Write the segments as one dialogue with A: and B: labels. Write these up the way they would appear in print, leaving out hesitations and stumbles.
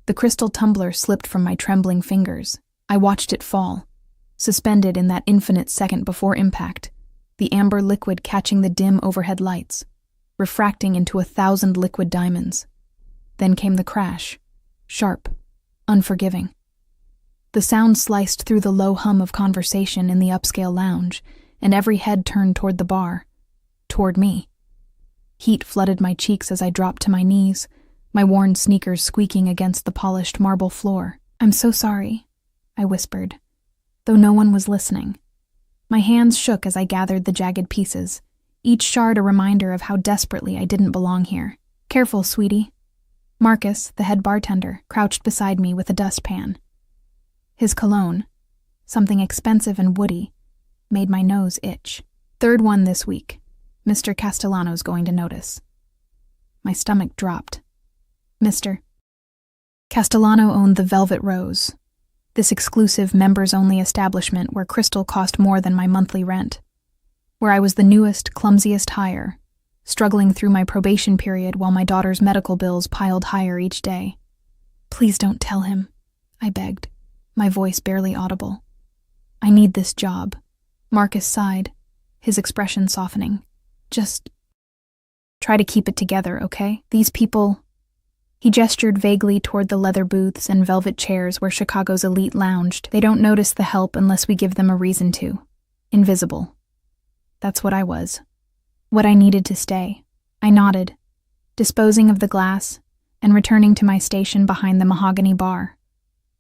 A: The crystal tumbler slipped from my trembling fingers. I watched it fall, suspended in that infinite second before impact, the amber liquid catching the dim overhead lights, refracting into 1,000 liquid diamonds. Then came the crash, sharp, unforgiving. The sound sliced through the low hum of conversation in the upscale lounge, and every head turned toward the bar, toward me. Heat flooded my cheeks as I dropped to my knees, my worn sneakers squeaking against the polished marble floor. "I'm so sorry," I whispered, though no one was listening. My hands shook as I gathered the jagged pieces, each shard a reminder of how desperately I didn't belong here. "Careful, sweetie." Marcus, the head bartender, crouched beside me with a dustpan. His cologne, something expensive and woody, made my nose itch. "Third one this week. Mr. Castellano's going to notice." My stomach dropped. Mr. Castellano owned the Velvet Rose, this exclusive members-only establishment where crystal cost more than my monthly rent, where I was the newest, clumsiest hire, struggling through my probation period while my daughter's medical bills piled higher each day. "Please don't tell him," I begged, my voice barely audible. "I need this job." Marcus sighed, his expression softening. "Just try to keep it together, okay? These people—" He gestured vaguely toward the leather booths and velvet chairs where Chicago's elite lounged. "They don't notice the help unless we give them a reason to. Invisible." That's what I was. What I needed to stay. I nodded, disposing of the glass and returning to my station behind the mahogany bar.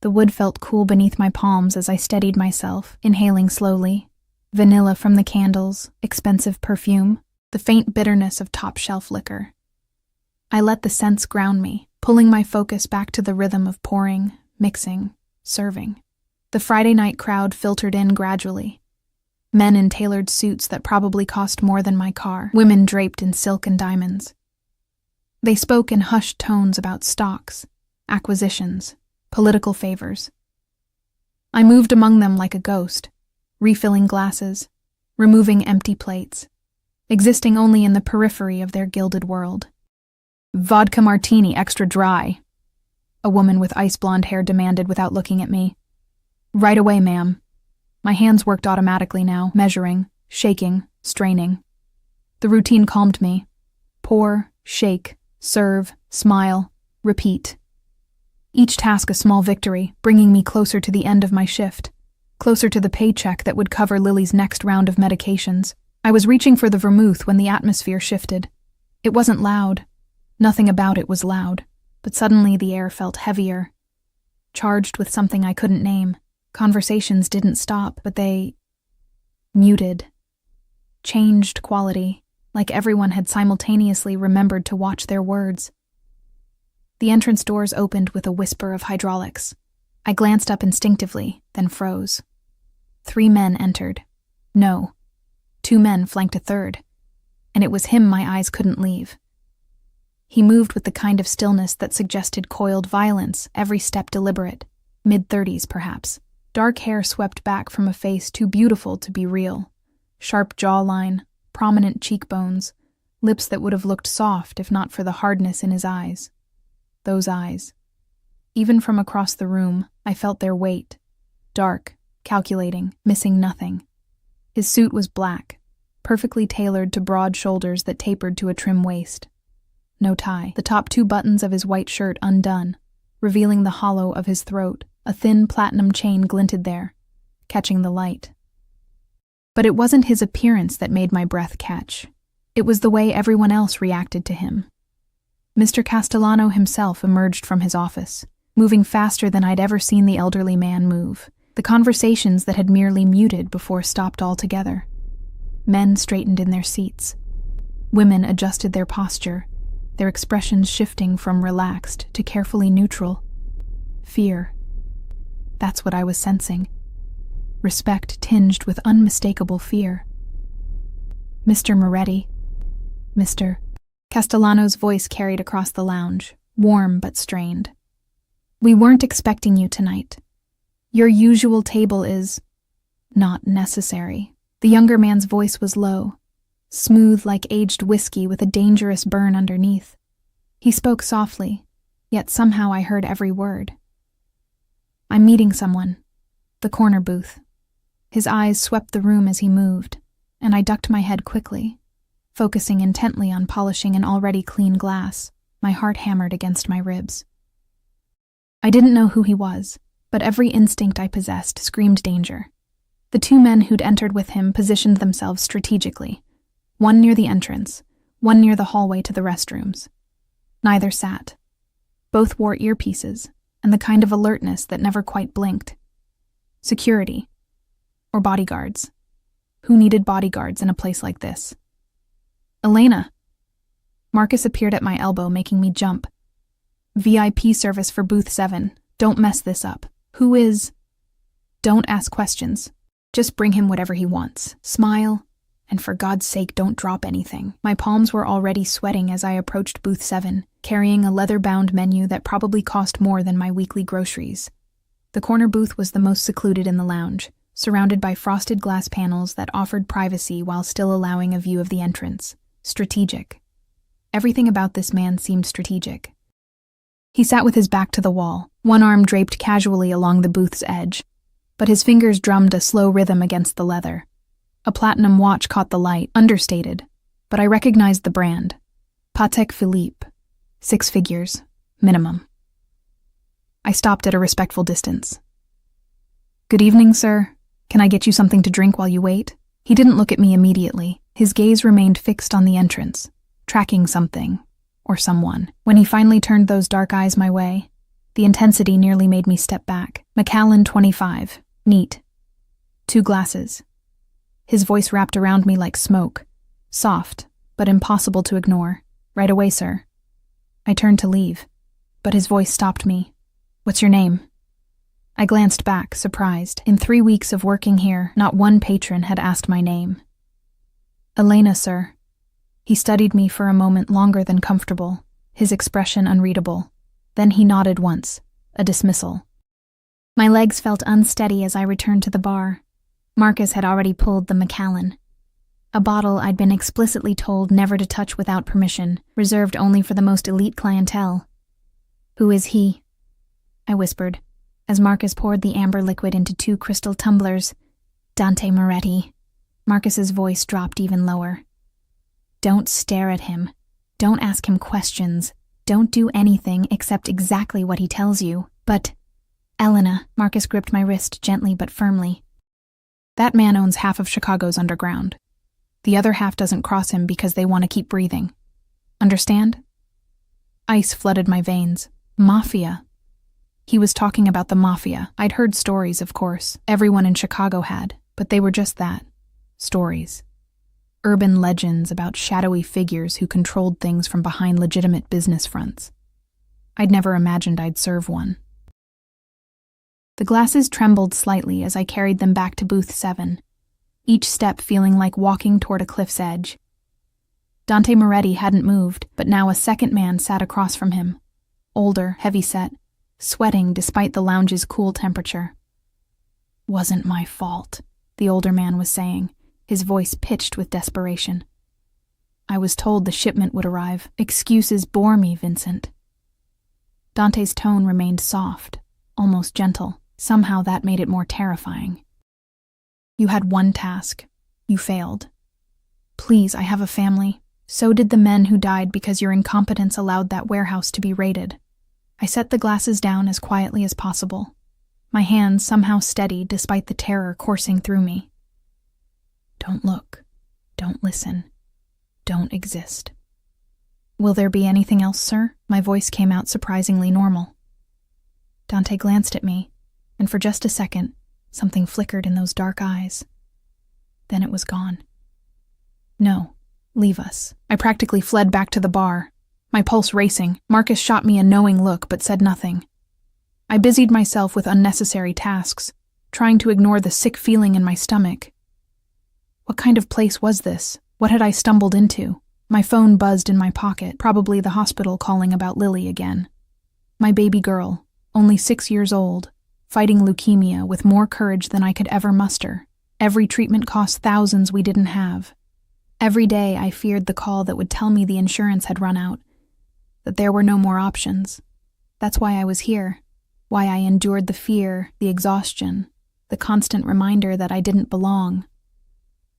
A: The wood felt cool beneath my palms as I steadied myself, inhaling slowly. Vanilla from the candles, expensive perfume, the faint bitterness of top-shelf liquor. I let the scents ground me, pulling my focus back to the rhythm of pouring, mixing, serving. The Friday night crowd filtered in gradually. Men in tailored suits that probably cost more than my car, women draped in silk and diamonds. They spoke in hushed tones about stocks, acquisitions, political favors. I moved among them like a ghost, refilling glasses, removing empty plates, existing only in the periphery of their gilded world. "Vodka martini extra dry," a woman with ice-blonde hair demanded without looking at me. "Right away, ma'am." My hands worked automatically now, measuring, shaking, straining. The routine calmed me. Pour, shake, serve, smile, repeat. Each task a small victory, bringing me closer to the end of my shift, closer to the paycheck that would cover Lily's next round of medications. I was reaching for the vermouth when the atmosphere shifted. It wasn't loud. Nothing about it was loud, but suddenly the air felt heavier, charged with something I couldn't name. Conversations didn't stop, but they muted, changed quality, like everyone had simultaneously remembered to watch their words. The entrance doors opened with a whisper of hydraulics. I glanced up instinctively, then froze. 3 men entered. No, 2 men flanked a third, and it was him my eyes couldn't leave. He moved with the kind of stillness that suggested coiled violence, every step deliberate, mid-30s perhaps. Dark hair swept back from a face too beautiful to be real, sharp jawline, prominent cheekbones, lips that would have looked soft if not for the hardness in his eyes. Those eyes. Even from across the room, I felt their weight, dark, calculating, missing nothing. His suit was black, perfectly tailored to broad shoulders that tapered to a trim waist. No tie, the top 2 buttons of his white shirt undone, revealing the hollow of his throat. A thin platinum chain glinted there, catching the light. But it wasn't his appearance that made my breath catch. It was the way everyone else reacted to him. Mr. Castellano himself emerged from his office, moving faster than I'd ever seen the elderly man move. The conversations that had merely muted before stopped altogether. Men straightened in their seats. Women adjusted their posture, their expressions shifting from relaxed to carefully neutral. Fear. That's what I was sensing. Respect tinged with unmistakable fear. "Mr. Moretti." "Mr." Castellano's voice carried across the lounge, warm but strained. "We weren't expecting you tonight. Your usual table is not necessary." The younger man's voice was low, smooth like aged whiskey with a dangerous burn underneath. He spoke softly, yet somehow I heard every word. "I'm meeting someone." The corner booth. His eyes swept the room as he moved, and I ducked my head quickly, focusing intently on polishing an already clean glass, my heart hammered against my ribs. I didn't know who he was, but every instinct I possessed screamed danger. The two men who'd entered with him positioned themselves strategically, one near the entrance, one near the hallway to the restrooms. Neither sat. Both wore earpieces, and the kind of alertness that never quite blinked. Security. Or bodyguards. Who needed bodyguards in a place like this? "Elena!" Marcus appeared at my elbow, making me jump. "VIP service for booth 7. Don't mess this up. Who is—" "Don't ask questions. Just bring him whatever he wants. Smile, and for God's sake don't drop anything." My palms were already sweating as I approached booth 7, carrying a leather-bound menu that probably cost more than my weekly groceries. The corner booth was the most secluded in the lounge, surrounded by frosted glass panels that offered privacy while still allowing a view of the entrance. Strategic. Everything about this man seemed strategic. He sat with his back to the wall, one arm draped casually along the booth's edge, but his fingers drummed a slow rhythm against the leather. A platinum watch caught the light, understated, but I recognized the brand. Patek Philippe. 6 figures, minimum. I stopped at a respectful distance. "Good evening, sir. Can I get you something to drink while you wait?" He didn't look at me immediately. His gaze remained fixed on the entrance, tracking something, or someone. When he finally turned those dark eyes my way, the intensity nearly made me step back. "Macallan 25. Neat. 2 glasses." His voice wrapped around me like smoke. Soft, but impossible to ignore. "Right away, sir." I turned to leave, but his voice stopped me. "What's your name?" I glanced back, surprised. In 3 weeks of working here, not one patron had asked my name. "Elena, sir." He studied me for a moment longer than comfortable, his expression unreadable. Then he nodded once, a dismissal. My legs felt unsteady as I returned to the bar. Marcus had already pulled the Macallan, a bottle I'd been explicitly told never to touch without permission, reserved only for the most elite clientele. "Who is he?" I whispered, as Marcus poured the amber liquid into 2 crystal tumblers. "Dante Moretti." Marcus's voice dropped even lower. "Don't stare at him. Don't ask him questions. Don't do anything except exactly what he tells you. But, Elena," Marcus gripped my wrist gently but firmly. "That man owns half of Chicago's underground. The other half doesn't cross him because they want to keep breathing. Understand?" Ice flooded my veins. Mafia. He was talking about the Mafia. I'd heard stories, of course. Everyone in Chicago had, but they were just that. Stories. Urban legends about shadowy figures who controlled things from behind legitimate business fronts. I'd never imagined I'd serve one. The glasses trembled slightly as I carried them back to booth 7, each step feeling like walking toward a cliff's edge. Dante Moretti hadn't moved, but now a second man sat across from him. Older, heavy-set, sweating despite the lounge's cool temperature. "Wasn't my fault," the older man was saying, his voice pitched with desperation. "I was told the shipment would arrive. Excuses bore me, Vincent." Dante's tone remained soft, almost gentle. Somehow that made it more terrifying. "You had one task. You failed. Please, I have a family. So did the men who died because your incompetence allowed that warehouse to be raided." I set the glasses down as quietly as possible, my hands somehow steady despite the terror coursing through me. "Don't look. Don't listen. Don't exist." "Will there be anything else, sir?" My voice came out surprisingly normal. Dante glanced at me, and for just a second, something flickered in those dark eyes. Then it was gone. "No, leave us." I practically fled back to the bar, my pulse racing. Marcus shot me a knowing look but said nothing. I busied myself with unnecessary tasks, trying to ignore the sick feeling in my stomach. What kind of place was this? What had I stumbled into? My phone buzzed in my pocket, probably the hospital calling about Lily again. My baby girl, only 6 years old, fighting leukemia with more courage than I could ever muster. Every treatment cost thousands we didn't have. Every day I feared the call that would tell me the insurance had run out, that there were no more options. That's why I was here. Why I endured the fear, the exhaustion, the constant reminder that I didn't belong.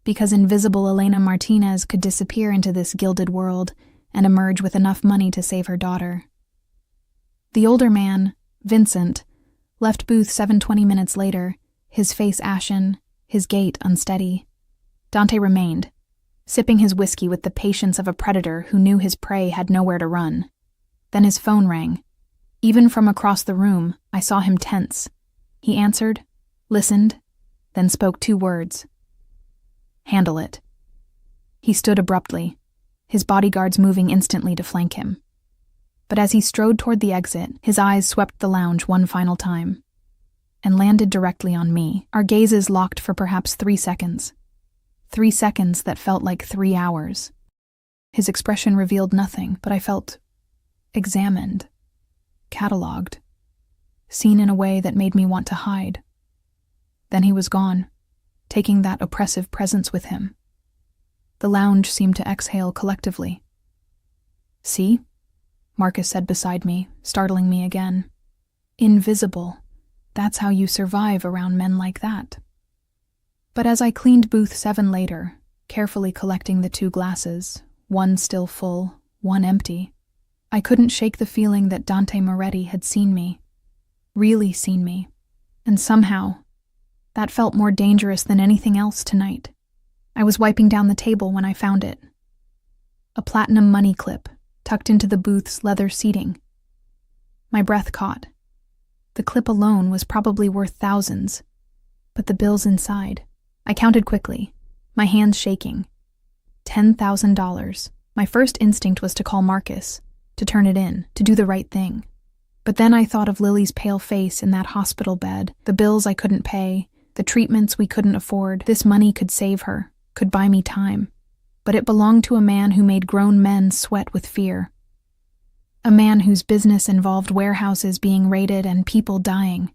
A: Because invisible Elena Martinez could disappear into this gilded world and emerge with enough money to save her daughter. The older man, Vincent, left booth 7:20 minutes later, his face ashen, his gait unsteady. Dante remained, sipping his whiskey with the patience of a predator who knew his prey had nowhere to run. Then his phone rang. Even from across the room, I saw him tense. He answered, listened, then spoke 2 words. "Handle it." He stood abruptly, his bodyguards moving instantly to flank him. But as he strode toward the exit, his eyes swept the lounge one final time and landed directly on me. Our gazes locked for perhaps 3 seconds. 3 seconds that felt like 3 hours. His expression revealed nothing, but I felt examined, catalogued, seen in a way that made me want to hide. Then he was gone, taking that oppressive presence with him. The lounge seemed to exhale collectively. "See?" Marcus said beside me, startling me again. "Invisible. That's how you survive around men like that." But as I cleaned booth 7 later, carefully collecting the 2 glasses, one still full, one empty, I couldn't shake the feeling that Dante Moretti had seen me, really seen me, and somehow, that felt more dangerous than anything else tonight. I was wiping down the table when I found it. A platinum money clip tucked into the booth's leather seating. My breath caught. The clip alone was probably worth thousands, but the bills inside. I counted quickly, my hands shaking. $10,000. My first instinct was to call Marcus, to turn it in, to do the right thing. But then I thought of Lily's pale face in that hospital bed, the bills I couldn't pay, the treatments we couldn't afford. This money could save her, could buy me time. But it belonged to a man who made grown men sweat with fear. A man whose business involved warehouses being raided and people dying.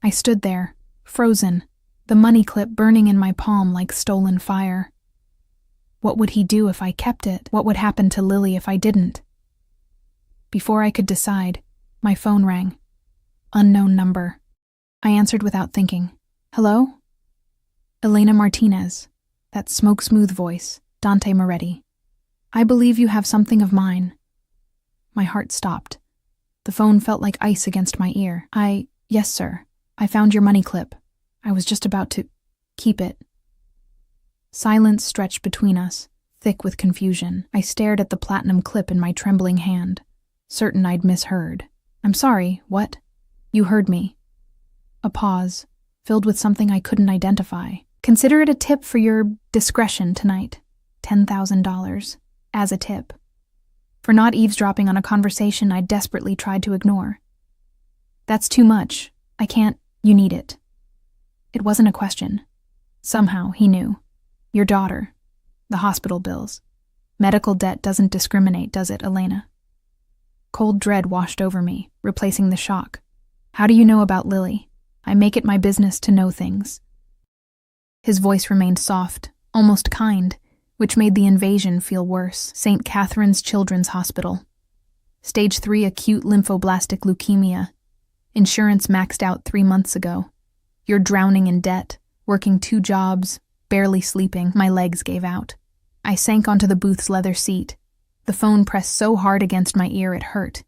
A: I stood there, frozen, the money clip burning in my palm like stolen fire. What would he do if I kept it? What would happen to Lily if I didn't? Before I could decide, my phone rang. Unknown number. I answered without thinking. "Hello?" "Elena Martinez." That smoke-smooth voice, Dante Moretti. "I believe you have something of mine." My heart stopped. The phone felt like ice against my ear. Yes, sir. I found your money clip. I was just about to keep it." Silence stretched between us, thick with confusion. I stared at the platinum clip in my trembling hand, certain I'd misheard. "I'm sorry, what?" "You heard me." A pause, filled with something I couldn't identify. "Consider it a tip for your discretion tonight. $10,000. As a tip. For not eavesdropping on a conversation I desperately tried to ignore." "That's too much. I can't. You need it." It wasn't a question. Somehow, he knew. "Your daughter. The hospital bills. Medical debt doesn't discriminate, does it, Elena?" Cold dread washed over me, replacing the shock. "How do you know about Lily? I make it my business to know things." His voice remained soft, almost kind, which made the invasion feel worse. "St. Catherine's Children's Hospital. Stage 3 acute lymphoblastic leukemia. Insurance maxed out 3 months ago. You're drowning in debt, working 2 jobs, barely sleeping." My legs gave out. I sank onto the booth's leather seat. The phone pressed so hard against my ear it hurt.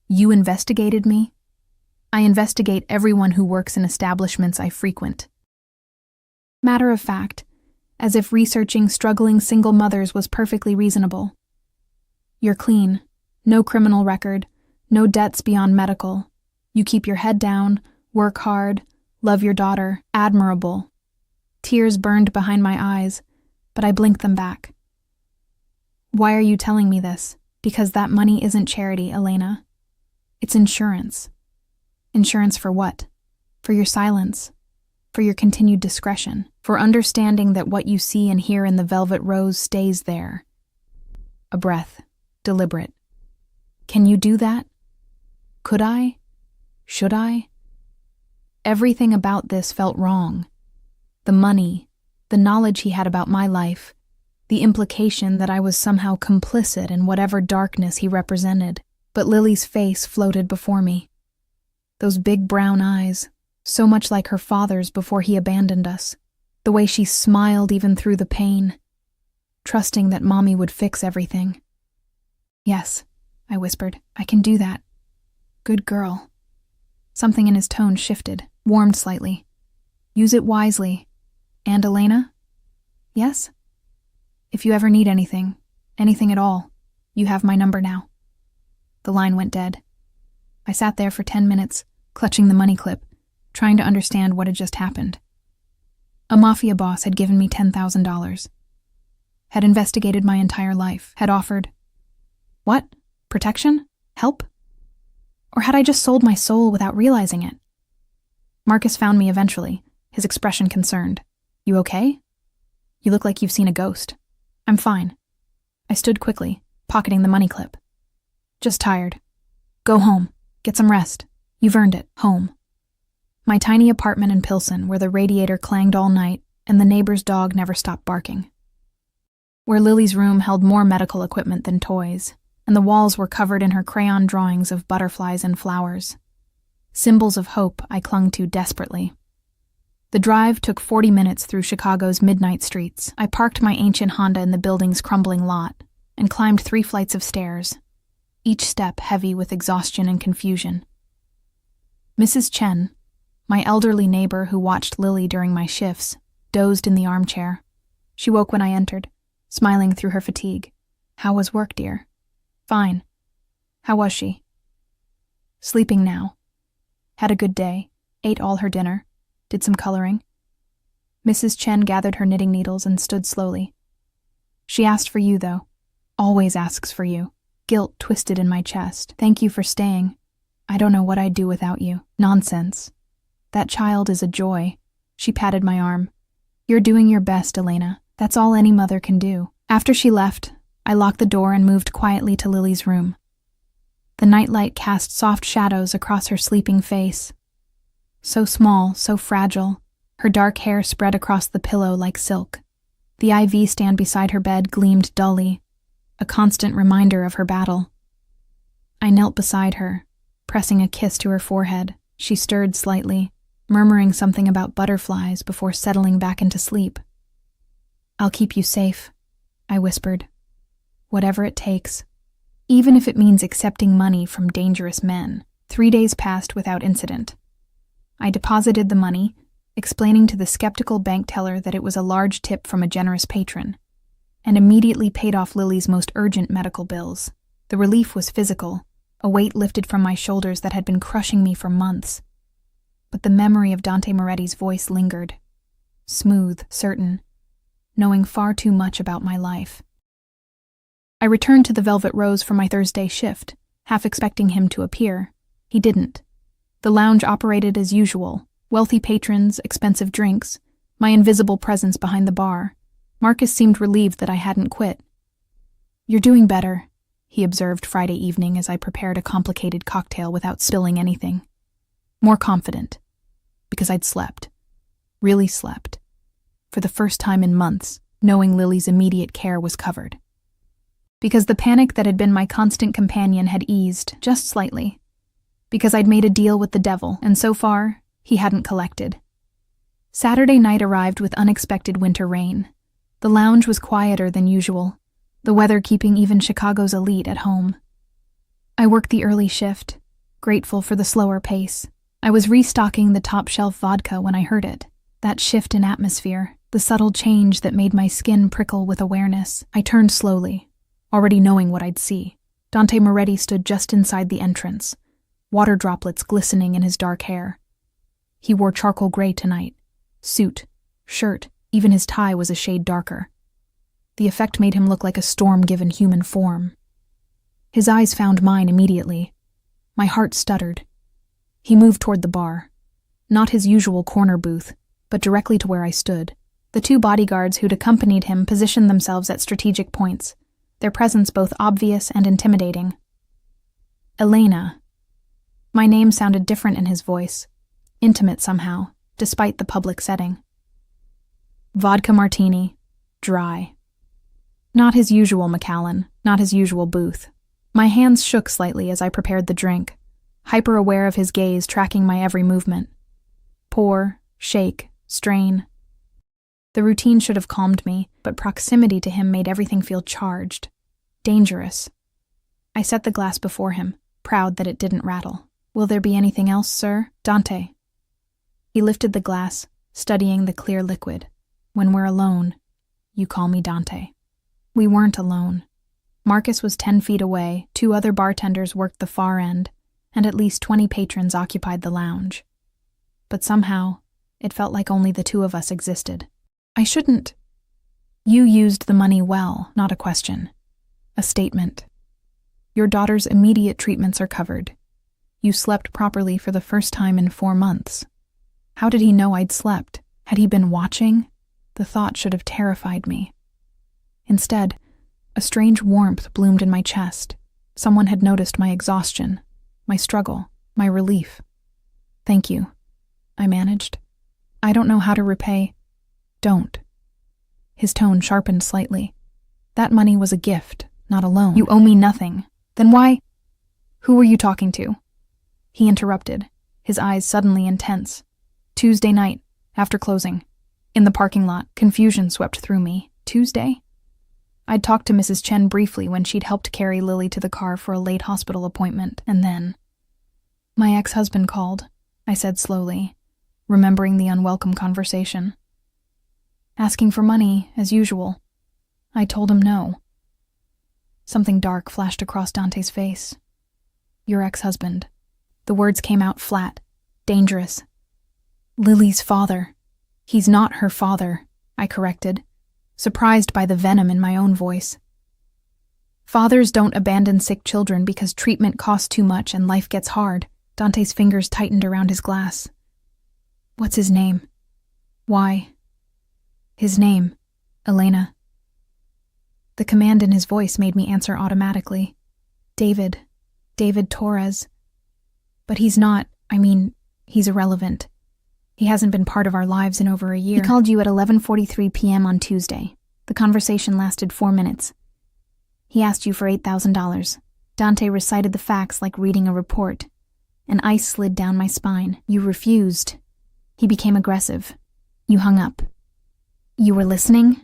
A: "You investigated me?" "I investigate everyone who works in establishments I frequent." Matter of fact, as if researching struggling single mothers was perfectly reasonable. "You're clean. No criminal record. No debts beyond medical. You keep your head down, work hard, love your daughter. Admirable." Tears burned behind my eyes, but I blinked them back. "Why are you telling me this?" "Because that money isn't charity, Elena. It's insurance." "Insurance for what?" "For your silence. For your continued discretion. For understanding that what you see and hear in the Velvet Rose stays there." A breath, deliberate. "Can you do that? Could I? Should I?" Everything about this felt wrong. The money, the knowledge he had about my life, the implication that I was somehow complicit in whatever darkness he represented. but Lily's face floated before me. Those big brown eyes, so much like her father's before he abandoned us. The way she smiled even through the pain, trusting that Mommy would fix everything. "Yes," I whispered, "I can do that. Good girl." Something in his tone shifted, warmed slightly. "Use it wisely. And Elena?" "Yes?" "If you ever need anything at all, you have my number now." The line went dead. I sat there for 10 minutes, clutching the money clip, trying to understand what had just happened. A Mafia boss had given me $10,000. Had investigated my entire life, had offered... What? Protection? Help? Or had I just sold my soul without realizing it? Marcus found me eventually, his expression concerned. "You okay? You look like you've seen a ghost." "I'm fine." I stood quickly, pocketing the money clip. "Just tired. Go home. Get some rest. You've earned it. Home." My tiny apartment in Pilsen, where the radiator clanged all night and the neighbor's dog never stopped barking. Where Lily's room held more medical equipment than toys, and the walls were covered in her crayon drawings of butterflies and flowers. Symbols of hope I clung to desperately. The drive took 40 minutes through Chicago's midnight streets. I parked my ancient Honda in the building's crumbling lot and climbed 3 flights of stairs, each step heavy with exhaustion and confusion. Mrs. Chen, my elderly neighbor who watched Lily during my shifts, dozed in the armchair. She woke when I entered, smiling through her fatigue. "How was work, dear?" "Fine." "How was she?" "Sleeping now. Had a good day, ate all her dinner, did some coloring." Mrs. Chen gathered her knitting needles and stood slowly. "She asked for you, though. Always asks for you." Guilt twisted in my chest. "Thank you for staying. I don't know what I'd do without you." "Nonsense. That child is a joy." She patted my arm. "You're doing your best, Elena. That's all any mother can do." After she left, I locked the door and moved quietly to Lily's room. The nightlight cast soft shadows across her sleeping face. So small, so fragile, her dark hair spread across the pillow like silk. The IV stand beside her bed gleamed dully, a constant reminder of her battle. I knelt beside her, pressing a kiss to her forehead. She stirred slightly, murmuring something about butterflies before settling back into sleep. "I'll keep you safe," I whispered. "Whatever it takes. Even if it means accepting money from dangerous men." 3 days passed without incident. I deposited the money, explaining to the skeptical bank teller that it was a large tip from a generous patron, and immediately paid off Lily's most urgent medical bills. The relief was physical, a weight lifted from my shoulders that had been crushing me for months. But the memory of Dante Moretti's voice lingered, smooth, certain, knowing far too much about my life. I returned to the Velvet Rose for my Thursday shift, half expecting him to appear. He didn't. The lounge operated as usual, wealthy patrons, expensive drinks, my invisible presence behind the bar. Marcus seemed relieved that I hadn't quit. "You're doing better," he observed Friday evening as I prepared a complicated cocktail without spilling anything. "More confident." Because I'd slept. Really slept. For the first time in months, knowing Lily's immediate care was covered. Because the panic that had been my constant companion had eased, just slightly. Because I'd made a deal with the devil, and so far, he hadn't collected. Saturday night arrived with unexpected winter rain. The lounge was quieter than usual, the weather keeping even Chicago's elite at home. I worked the early shift, grateful for the slower pace. I was restocking the top-shelf vodka when I heard it. That shift in atmosphere, the subtle change that made my skin prickle with awareness. I turned slowly, already knowing what I'd see. Dante Moretti stood just inside the entrance, water droplets glistening in his dark hair. He wore charcoal gray tonight. Suit, shirt, even his tie was a shade darker. The effect made him look like a storm given human form. His eyes found mine immediately. My heart stuttered. He moved toward the bar. Not his usual corner booth, but directly to where I stood. The 2 bodyguards who'd accompanied him positioned themselves at strategic points, their presence both obvious and intimidating. "Elena." My name sounded different in his voice, intimate somehow, despite the public setting. Vodka martini, dry. Not his usual Macallan, not his usual booth. My hands shook slightly as I prepared the drink, hyper-aware of his gaze tracking my every movement. Pour, shake, strain. The routine should have calmed me, but proximity to him made everything feel charged, dangerous. I set the glass before him, proud that it didn't rattle. "Will there be anything else, sir?" "Dante." He lifted the glass, studying the clear liquid. "When we're alone, you call me Dante." We weren't alone. Marcus was 10 feet away, 2 other bartenders worked the far end, and at least 20 patrons occupied the lounge. But somehow, it felt like only the 2 of us existed. "I shouldn't." "You used the money well," not a question. A statement. "Your daughter's immediate treatments are covered. You slept properly for the first time in 4 months." How did he know I'd slept? Had he been watching? The thought should have terrified me. Instead, a strange warmth bloomed in my chest. Someone had noticed my exhaustion, my struggle, my relief. "Thank you," I managed. "I don't know how to repay." "Don't." His tone sharpened slightly. "That money was a gift, not a loan. You owe me nothing. Then why—" "Who were you talking to?" He interrupted, his eyes suddenly intense. "Tuesday night, after closing. In the parking lot, confusion swept through me. Tuesday? I'd talked to Mrs. Chen briefly when she'd helped carry Lily to the car for a late hospital appointment, and then— "My ex-husband called," I said slowly, remembering the unwelcome conversation. "Asking for money, as usual. I told him no." Something dark flashed across Dante's face. "Your ex-husband." The words came out flat, dangerous. "Lily's father. He's not her father," I corrected, surprised by the venom in my own voice. "Fathers don't abandon sick children because treatment costs too much and life gets hard." Dante's fingers tightened around his glass. "What's his name?" "Why?" "His name, Elena." The command in his voice made me answer automatically. David Torres. But he's not, he's irrelevant. He hasn't been part of our lives in over a year. "He called you at 11:43 p.m. on Tuesday. The conversation lasted 4 minutes. He asked you for $8,000. Dante recited the facts like reading a report. An ice slid down my spine. You refused. He became aggressive. You hung up. You were listening?"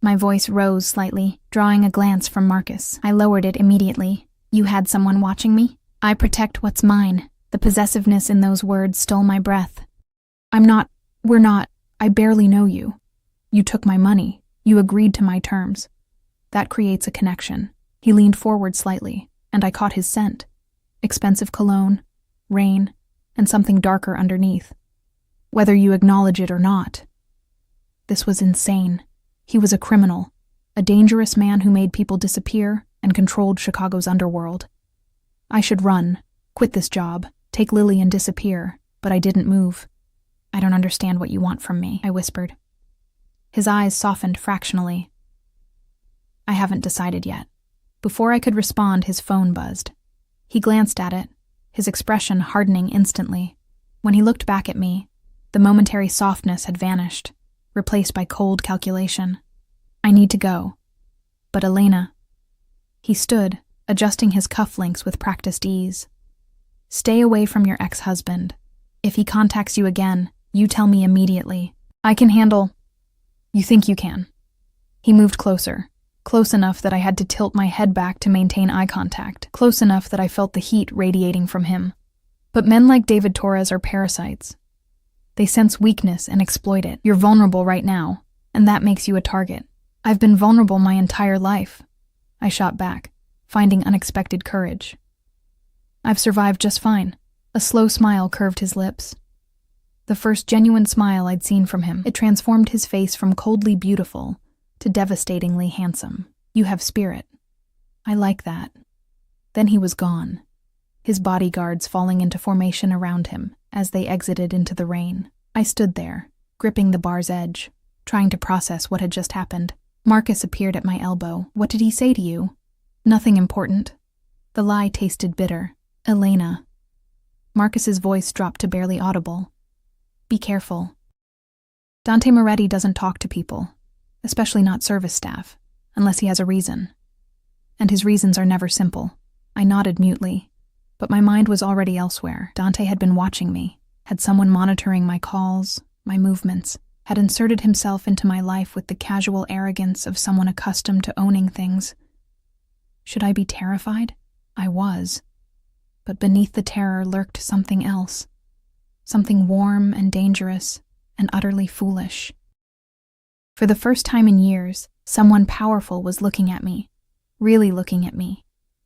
A: My voice rose slightly, drawing a glance from Marcus. I lowered it immediately. "You had someone watching me?" "I protect what's mine." The possessiveness in those words stole my breath. We're not, I barely know you. You took my money. You agreed to my terms. That creates a connection." He leaned forward slightly, and I caught his scent. Expensive cologne, rain, and something darker underneath. "Whether you acknowledge it or not." This was insane. He was a criminal, a dangerous man who made people disappear and controlled Chicago's underworld. I should run, quit this job, take Lily and disappear, but I didn't move. "I don't understand what you want from me," I whispered. His eyes softened fractionally. "I haven't decided yet." Before I could respond, his phone buzzed. He glanced at it, his expression hardening instantly. When he looked back at me, the momentary softness had vanished, replaced by cold calculation. "I need to go." "But Elena—" He stood, adjusting his cufflinks with practiced ease. "Stay away from your ex-husband. If he contacts you again, you tell me immediately. I can handle—" "You think you can?" He moved closer, close enough that I had to tilt my head back to maintain eye contact, close enough that I felt the heat radiating from him. But men like David Torres are parasites. They sense weakness and exploit it. You're vulnerable right now, and that makes you a target. I've been vulnerable my entire life. I shot back, finding unexpected courage. I've survived just fine. A slow smile curved his lips. The first genuine smile I'd seen from him. It transformed his face from coldly beautiful to devastatingly handsome. "You have spirit. I like that." Then he was gone, his bodyguards falling into formation around him as they exited into the rain. I stood there, gripping the bar's edge, trying to process what had just happened. Marcus appeared at my elbow. "What did he say to you?" "Nothing important." The lie tasted bitter. "Elena." Marcus's voice dropped to barely audible. "Be careful. Dante Moretti doesn't talk to people, especially not service staff, unless he has a reason. And his reasons are never simple. I nodded mutely, but my mind was already elsewhere. Dante had been watching me, had someone monitoring my calls, my movements, had inserted himself into my life with the casual arrogance of someone accustomed to owning things. Should I be terrified? I was. But beneath the terror lurked something else. Something warm and dangerous and utterly foolish. For the first time in years, someone powerful was looking at me, really looking at me,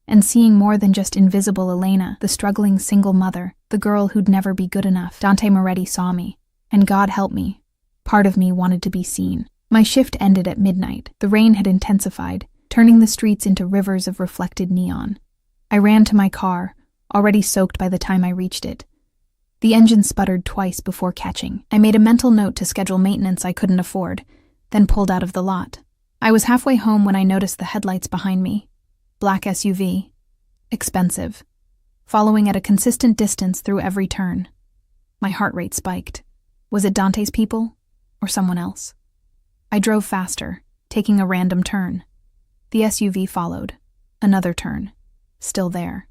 A: and seeing more than just invisible Elena, the struggling single mother, the girl who'd never be good enough. Dante Moretti saw me, and God help me, part of me wanted to be seen. My shift ended at midnight. The rain had intensified, turning the streets into rivers of reflected neon. I ran to my car, already soaked by the time I reached it. The engine sputtered twice before catching. I made a mental note to schedule maintenance I couldn't afford, then pulled out of the lot. I was halfway home when I noticed the headlights behind me. Black SUV. Expensive. Following at a consistent distance through every turn. My heart rate spiked. Was it Dante's people? Or someone else? I drove faster, taking a random turn. The SUV followed. Another turn. Still there.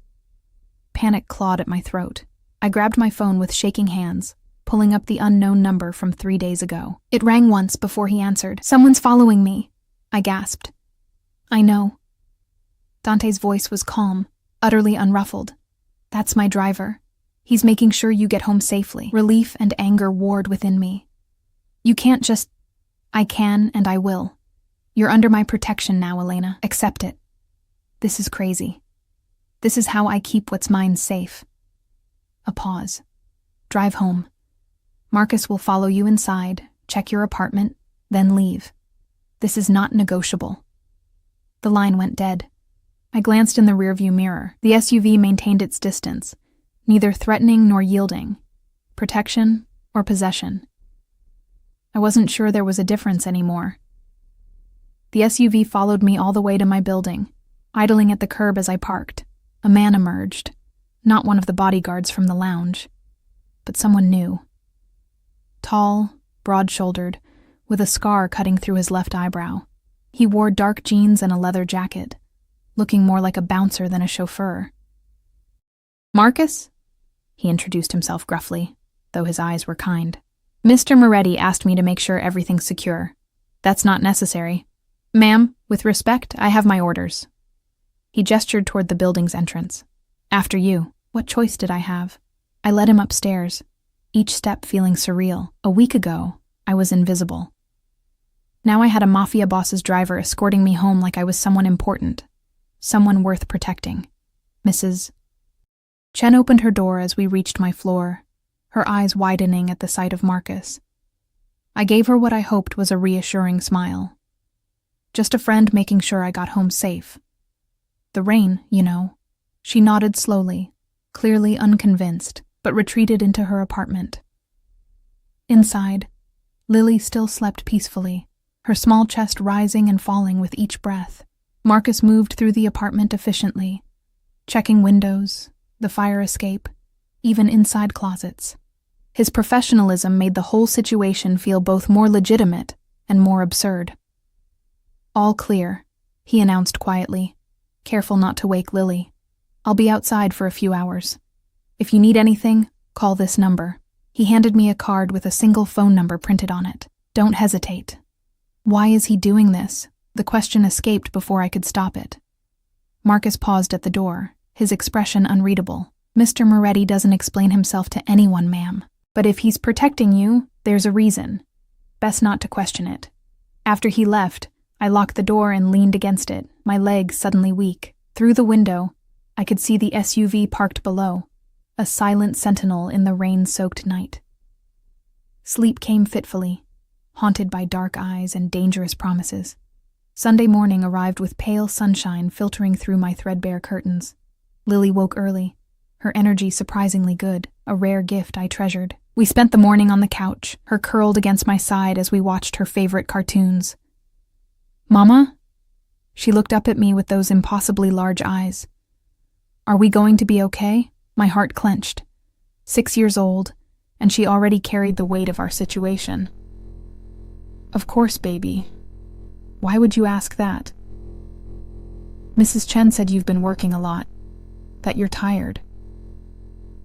A: Panic clawed at my throat. I grabbed my phone with shaking hands, pulling up the unknown number from 3 days ago. It rang once before he answered. "Someone's following me," I gasped. "I know." Dante's voice was calm, utterly unruffled. "That's my driver. He's making sure you get home safely." Relief and anger warred within me. "You can't just—" "I can and I will. You're under my protection now, Elena. Accept it. This is crazy. This is how I keep what's mine safe." A pause. "Drive home. Marcus will follow you inside, check your apartment, then leave. This is not negotiable." The line went dead. I glanced in the rearview mirror. The SUV maintained its distance, neither threatening nor yielding. Protection or possession. I wasn't sure there was a difference anymore. The SUV followed me all the way to my building, idling at the curb as I parked. A man emerged. Not one of the bodyguards from the lounge, but someone new. Tall, broad-shouldered, with a scar cutting through his left eyebrow. He wore dark jeans and a leather jacket, looking more like a bouncer than a chauffeur. "Marcus?" He introduced himself gruffly, though his eyes were kind. "Mr. Moretti asked me to make sure everything's secure. That's not necessary. Ma'am, with respect, I have my orders." He gestured toward the building's entrance. "After you." What choice did I have? I led him upstairs, each step feeling surreal. A week ago, I was invisible. Now I had a Mafia boss's driver escorting me home like I was someone important, someone worth protecting. Mrs. Chen opened her door as we reached my floor, her eyes widening at the sight of Marcus. I gave her what I hoped was a reassuring smile. Just a friend making sure I got home safe. The rain, you know. She nodded slowly, clearly unconvinced, but retreated into her apartment. Inside, Lily still slept peacefully, her small chest rising and falling with each breath. Marcus moved through the apartment efficiently, checking windows, the fire escape, even inside closets. His professionalism made the whole situation feel both more legitimate and more absurd. "All clear," he announced quietly, careful not to wake Lily. "I'll be outside for a few hours. If you need anything, call this number." He handed me a card with a single phone number printed on it. "Don't hesitate." Why is he doing this? The question escaped before I could stop it. Marcus paused at the door, his expression unreadable. "Mr. Moretti doesn't explain himself to anyone, ma'am. But if he's protecting you, there's a reason. Best not to question it." After he left, I locked the door and leaned against it, my legs suddenly weak. Through the window, I could see the SUV parked below, a silent sentinel in the rain-soaked night. Sleep came fitfully, haunted by dark eyes and dangerous promises. Sunday morning arrived with pale sunshine filtering through my threadbare curtains. Lily woke early, her energy surprisingly good, a rare gift I treasured. We spent the morning on the couch, her curled against my side as we watched her favorite cartoons. "Mama?" She looked up at me with those impossibly large eyes. "Are we going to be okay?" My heart clenched. 6 years old, and she already carried the weight of our situation. "Of course, baby. Why would you ask that?" "Mrs. Chen said you've been working a lot. that you're tired.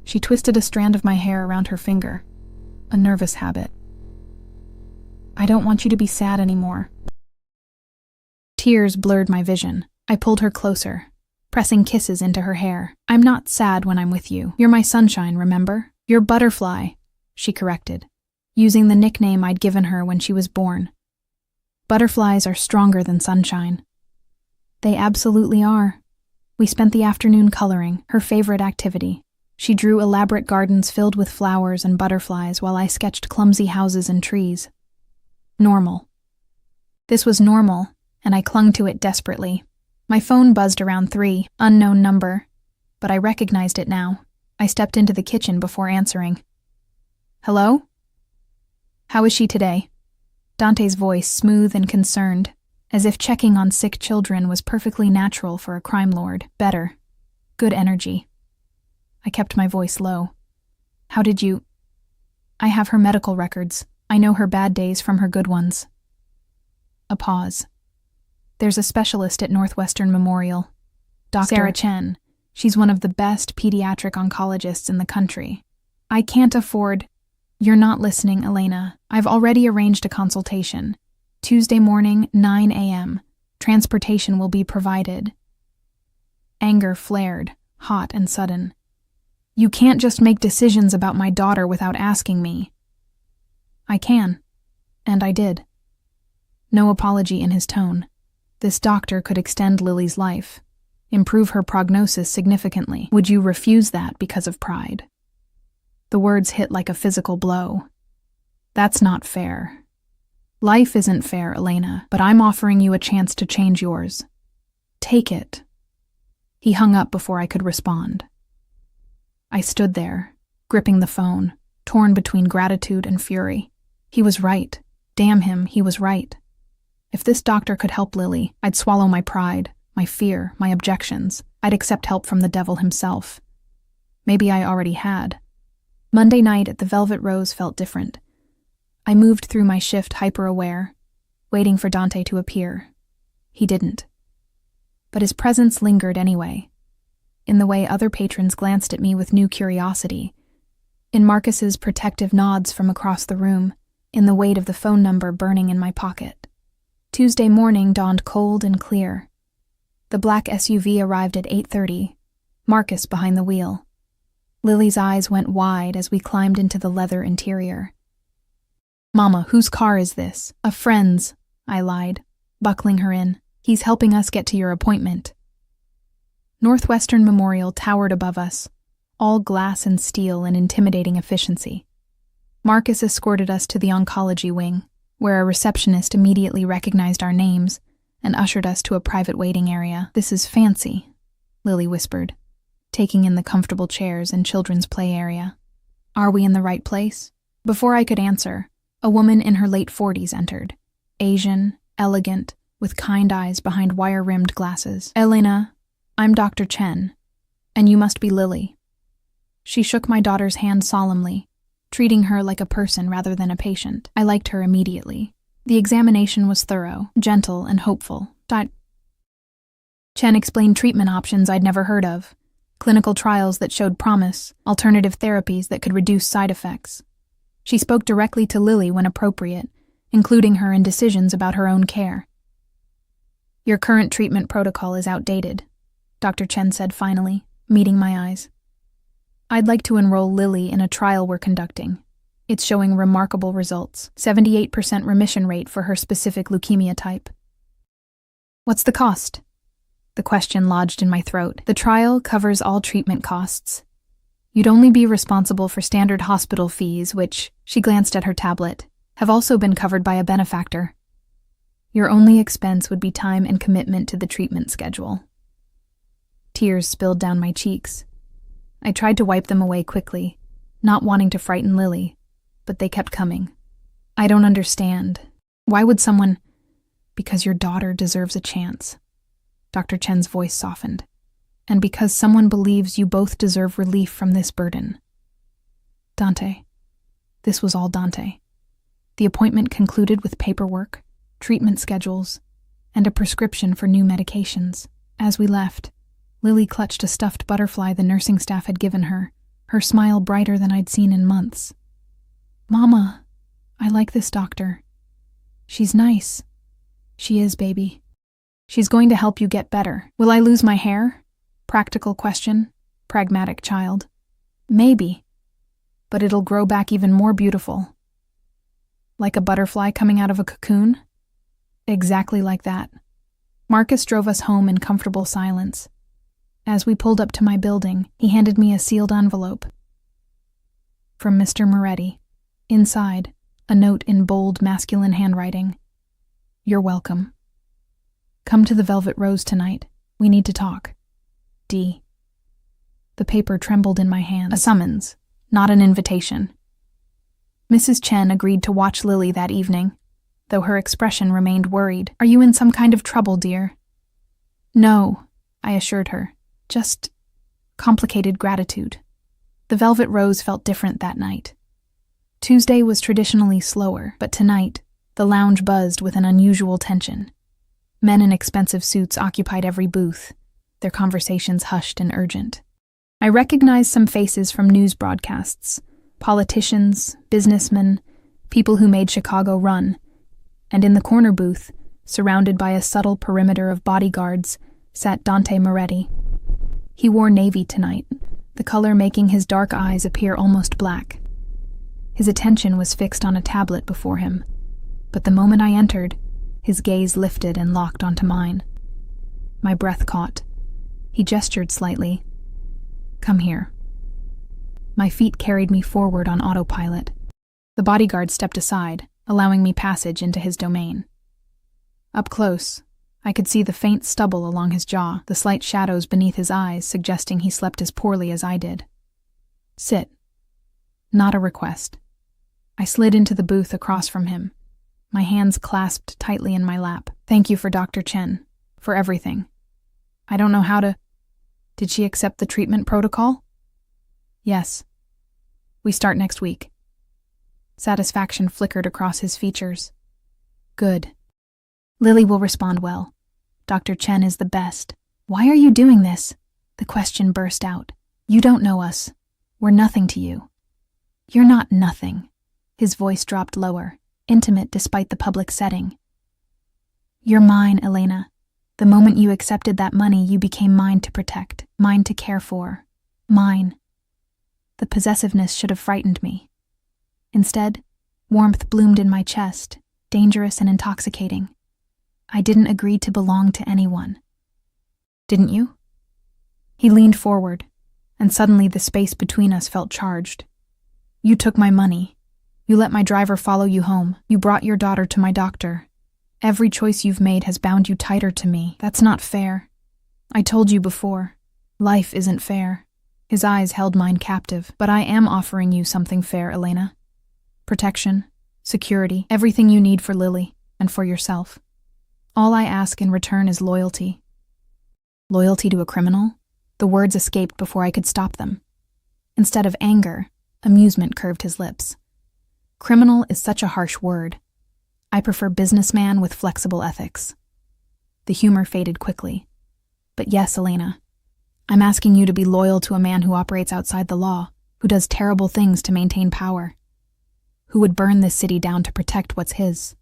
A: She twisted a strand of my hair around her finger. A nervous habit. I don't want you to be sad anymore. Tears blurred my vision. I pulled her closer, pressing kisses into her hair. I'm not sad when I'm with you. You're my sunshine, remember? You're Butterfly, she corrected, using the nickname I'd given her when she was born. Butterflies are stronger than sunshine. They absolutely are. We spent the afternoon coloring, her favorite activity. She drew elaborate gardens filled with flowers and butterflies while I sketched clumsy houses and trees. Normal. This was normal, and I clung to it desperately. My phone buzzed around 3, unknown number, but I recognized it now. I stepped into the kitchen before answering. Hello? How is she today? Dante's voice, smooth and concerned, as if checking on sick children was perfectly natural for a crime lord. Better. Good energy. I kept my voice low. How did you... I have her medical records. I know her bad days from her good ones. A pause. There's a specialist at Northwestern Memorial. Dr. Sarah Chen. She's one of the best pediatric oncologists in the country. I can't afford... You're not listening, Elena. I've already arranged a consultation. Tuesday morning, 9 a.m. Transportation will be provided. Anger flared, hot and sudden. You can't just make decisions about my daughter without asking me. I can. And I did. No apology in his tone. This doctor could extend Lily's life, improve her prognosis significantly. Would you refuse that because of pride? The words hit like a physical blow. That's not fair. Life isn't fair, Elena, but I'm offering you a chance to change yours. Take it. He hung up before I could respond. I stood there, gripping the phone, torn between gratitude and fury. He was right. Damn him, he was right. If this doctor could help Lily, I'd swallow my pride, my fear, my objections. I'd accept help from the devil himself. Maybe I already had. Monday night at the Velvet Rose felt different. I moved through my shift hyper-aware, waiting for Dante to appear. He didn't. But his presence lingered anyway, in the way other patrons glanced at me with new curiosity, in Marcus's protective nods from across the room, in the weight of the phone number burning in my pocket. Tuesday morning dawned cold and clear. The black SUV arrived at 8:30, Marcus behind the wheel. Lily's eyes went wide as we climbed into the leather interior. Mama, whose car is this? A friend's, I lied, buckling her in. He's helping us get to your appointment. Northwestern Memorial towered above us, all glass and steel in intimidating efficiency. Marcus escorted us to the oncology wing, where a receptionist immediately recognized our names and ushered us to a private waiting area. This is fancy, Lily whispered, taking in the comfortable chairs and children's play area. Are we in the right place? Before I could answer, a woman in her late 40s entered, Asian, elegant, with kind eyes behind wire-rimmed glasses. Elena, I'm Dr. Chen, and you must be Lily. She shook my daughter's hand solemnly, treating her like a person rather than a patient. I liked her immediately. The examination was thorough, gentle, and hopeful. Chen explained treatment options I'd never heard of, clinical trials that showed promise, alternative therapies that could reduce side effects. She spoke directly to Lily when appropriate, including her in decisions about her own care. Your current treatment protocol is outdated, Dr. Chen said finally, meeting my eyes. I'd like to enroll Lily in a trial we're conducting. It's showing remarkable results, 78% remission rate for her specific leukemia type. What's the cost? The question lodged in my throat. The trial covers all treatment costs. You'd only be responsible for standard hospital fees, which, she glanced at her tablet, have also been covered by a benefactor. Your only expense would be time and commitment to the treatment schedule. Tears spilled down my cheeks. I tried to wipe them away quickly, not wanting to frighten Lily, but they kept coming. I don't understand. Why would someone... Because your daughter deserves a chance. Dr. Chen's voice softened. And because someone believes you both deserve relief from this burden. Dante. This was all Dante. The appointment concluded with paperwork, treatment schedules, and a prescription for new medications. As we left, Lily clutched a stuffed butterfly the nursing staff had given her, her smile brighter than I'd seen in months. "Mama, I like this doctor. She's nice." "She is, baby. She's going to help you get better." "Will I lose my hair?" Practical question. Pragmatic child. "Maybe. But it'll grow back even more beautiful." "Like a butterfly coming out of a cocoon?" "Exactly like that." Marcus drove us home in comfortable silence. As we pulled up to my building, he handed me a sealed envelope. From Mr. Moretti. Inside, a note in bold, masculine handwriting. "You're welcome. Come to the Velvet Rose tonight. We need to talk. D." The paper trembled in my hand. A summons, not an invitation. Mrs. Chen agreed to watch Lily that evening, though her expression remained worried. "Are you in some kind of trouble, dear?" "No," I assured her. "Just complicated gratitude." The Velvet Rose felt different that night. Tuesday was traditionally slower, but tonight, the lounge buzzed with an unusual tension. Men in expensive suits occupied every booth, their conversations hushed and urgent. I recognized some faces from news broadcasts, politicians, businessmen, people who made Chicago run, and in the corner booth, surrounded by a subtle perimeter of bodyguards, sat Dante Moretti. He wore navy tonight, the color making his dark eyes appear almost black. His attention was fixed on a tablet before him, but the moment I entered, his gaze lifted and locked onto mine. My breath caught. He gestured slightly. "Come here." My feet carried me forward on autopilot. The bodyguard stepped aside, allowing me passage into his domain. Up close, I could see the faint stubble along his jaw, the slight shadows beneath his eyes suggesting he slept as poorly as I did. "Sit." Not a request. I slid into the booth across from him, my hands clasped tightly in my lap. "Thank you for Dr. Chen, for everything. I don't know how to..." "Did she accept the treatment protocol?" "Yes. We start next week." Satisfaction flickered across his features. "Good. Lily will respond well. Dr. Chen is the best." "Why are you doing this?" The question burst out. "You don't know us. We're nothing to you." "You're not nothing." His voice dropped lower, intimate despite the public setting. "You're mine, Elena. The moment you accepted that money, you became mine to protect, mine to care for. Mine." The possessiveness should have frightened me. Instead, warmth bloomed in my chest, dangerous and intoxicating. I didn't agree to belong to anyone. "Didn't you?" He leaned forward, and suddenly the space between us felt charged. "You took my money. You let my driver follow you home. You brought your daughter to my doctor. Every choice you've made has bound you tighter to me. That's not fair. I told you before. Life isn't fair." His eyes held mine captive. "But I am offering you something fair, Elena. Protection, security, everything you need for Lily and for yourself. All I ask in return is loyalty." Loyalty to a criminal? The words escaped before I could stop them. Instead of anger, amusement curved his lips. Criminal is such a harsh word. I prefer businessman with flexible ethics. The humor faded quickly. "But yes, Elena, I'm asking you to be loyal to a man who operates outside the law, who does terrible things to maintain power, who would burn this city down to protect what's his."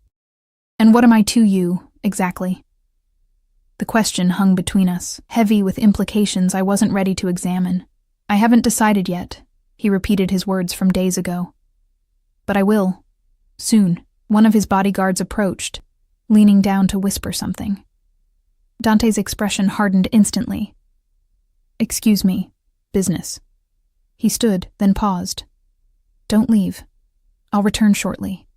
A: "And what am I to you, exactly?" The question hung between us, heavy with implications I wasn't ready to examine. "I haven't decided yet," he repeated his words from days ago. "But I will. Soon." One of his bodyguards approached, leaning down to whisper something. Dante's expression hardened instantly. "Excuse me. Business." He stood, then paused. "Don't leave. I'll return shortly."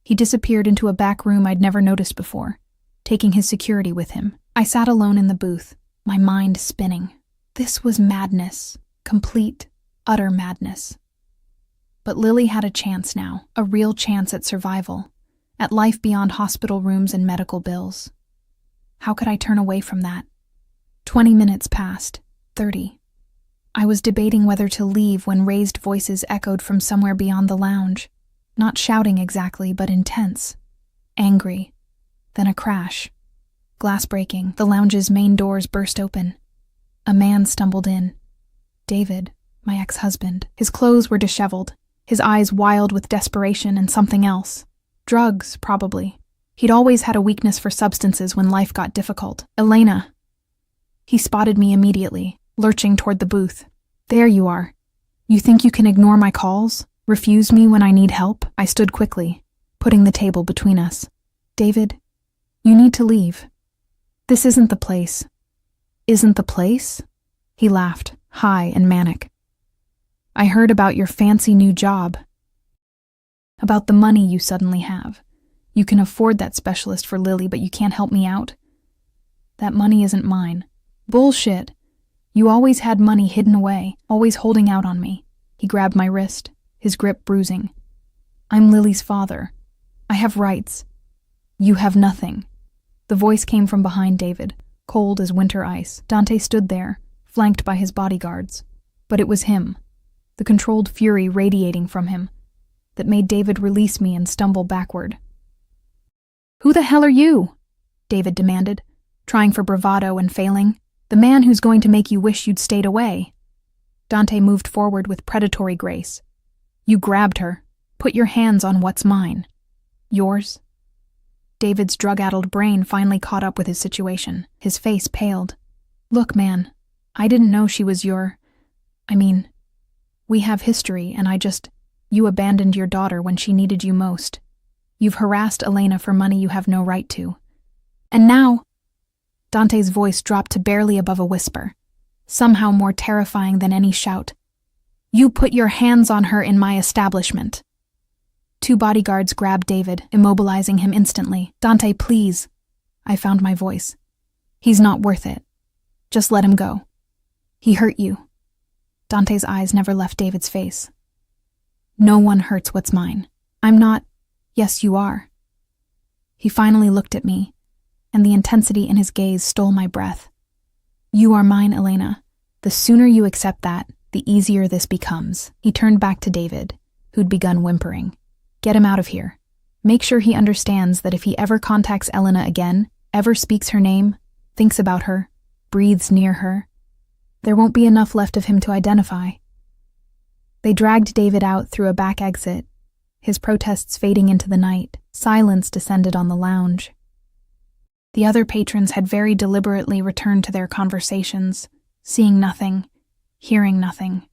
A: He disappeared into a back room I'd never noticed before, taking his security with him. I sat alone in the booth, my mind spinning. This was madness. Complete, utter madness. But Lily had a chance now, a real chance at survival, at life beyond hospital rooms and medical bills. How could I turn away from that? 20 minutes passed, 30. I was debating whether to leave when raised voices echoed from somewhere beyond the lounge, not shouting exactly, but intense, angry. Then a crash. Glass breaking, the lounge's main doors burst open. A man stumbled in. David, my ex-husband. His clothes were disheveled, his eyes wild with desperation and something else. Drugs, probably. He'd always had a weakness for substances when life got difficult. Elena. He spotted me immediately, lurching toward the booth. There you are. You think you can ignore my calls? Refuse me when I need help? I stood quickly, putting the table between us. David, you need to leave. This isn't the place. Isn't the place? He laughed, high and manic. I heard about your fancy new job. About the money you suddenly have. You can afford that specialist for Lily, but you can't help me out? That money isn't mine. Bullshit. You always had money hidden away, always holding out on me. He grabbed my wrist, his grip bruising. I'm Lily's father. I have rights. You have nothing. The voice came from behind David, cold as winter ice. Dante stood there, flanked by his bodyguards. But it was him, the controlled fury radiating from him, that made David release me and stumble backward. Who the hell are you? David demanded, trying for bravado and failing. The man who's going to make you wish you'd stayed away. Dante moved forward with predatory grace. You grabbed her. Put your hands on what's mine. Yours? David's drug-addled brain finally caught up with his situation. His face paled. Look, man, I didn't know she was we have history, and you abandoned your daughter when she needed you most. You've harassed Elena for money you have no right to. And now... Dante's voice dropped to barely above a whisper, somehow more terrifying than any shout. You put your hands on her in my establishment. 2 bodyguards grabbed David, immobilizing him instantly. Dante, please. I found my voice. He's not worth it. Just let him go. He hurt you. Dante's eyes never left David's face. No one hurts what's mine. I'm not... Yes, you are. He finally looked at me, and the intensity in his gaze stole my breath. You are mine, Elena. The sooner you accept that, the easier this becomes. He turned back to David, who'd begun whimpering. Get him out of here. Make sure he understands that if he ever contacts Elena again, ever speaks her name, thinks about her, breathes near her, there won't be enough left of him to identify. They dragged David out through a back exit, his protests fading into the night. Silence descended on the lounge. The other patrons had very deliberately returned to their conversations, seeing nothing, hearing nothing.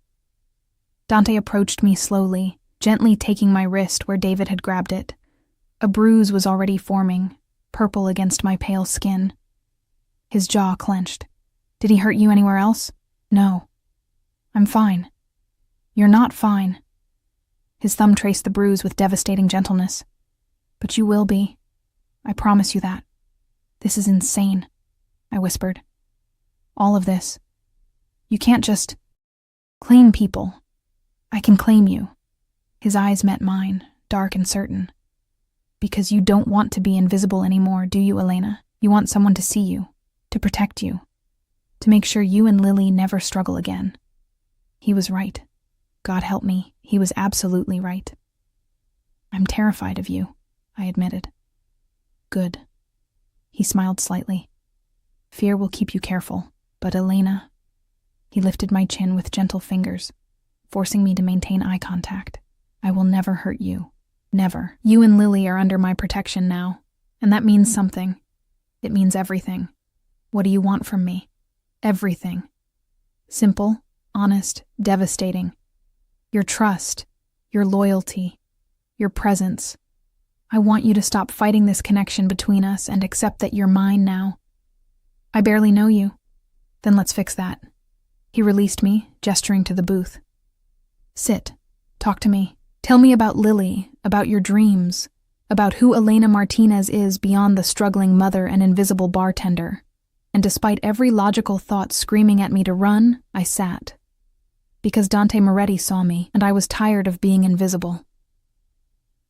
A: Dante approached me slowly, gently taking my wrist where David had grabbed it. A bruise was already forming, purple against my pale skin. His jaw clenched. Did he hurt you anywhere else? No. I'm fine. You're not fine. His thumb traced the bruise with devastating gentleness. But you will be. I promise you that. This is insane, I whispered. All of this. You can't just claim people. I can claim you. His eyes met mine, dark and certain. Because you don't want to be invisible anymore, do you, Elena? You want someone to see you, to protect you, to make sure you and Lily never struggle again. He was right. God help me, he was absolutely right. I'm terrified of you, I admitted. Good. He smiled slightly. Fear will keep you careful, but Elena... He lifted my chin with gentle fingers, forcing me to maintain eye contact. I will never hurt you. Never. You and Lily are under my protection now, and that means something. It means everything. What do you want from me? Everything. Simple, honest, devastating. Your trust, your loyalty, your presence. I want you to stop fighting this connection between us and accept that you're mine now. I barely know you. Then let's fix that. He released me, gesturing to the booth. Sit. Talk to me. Tell me about Lily, about your dreams, about who Elena Martinez is beyond the struggling mother and invisible bartender. And despite every logical thought screaming at me to run, I sat. Because Dante Moretti saw me, and I was tired of being invisible.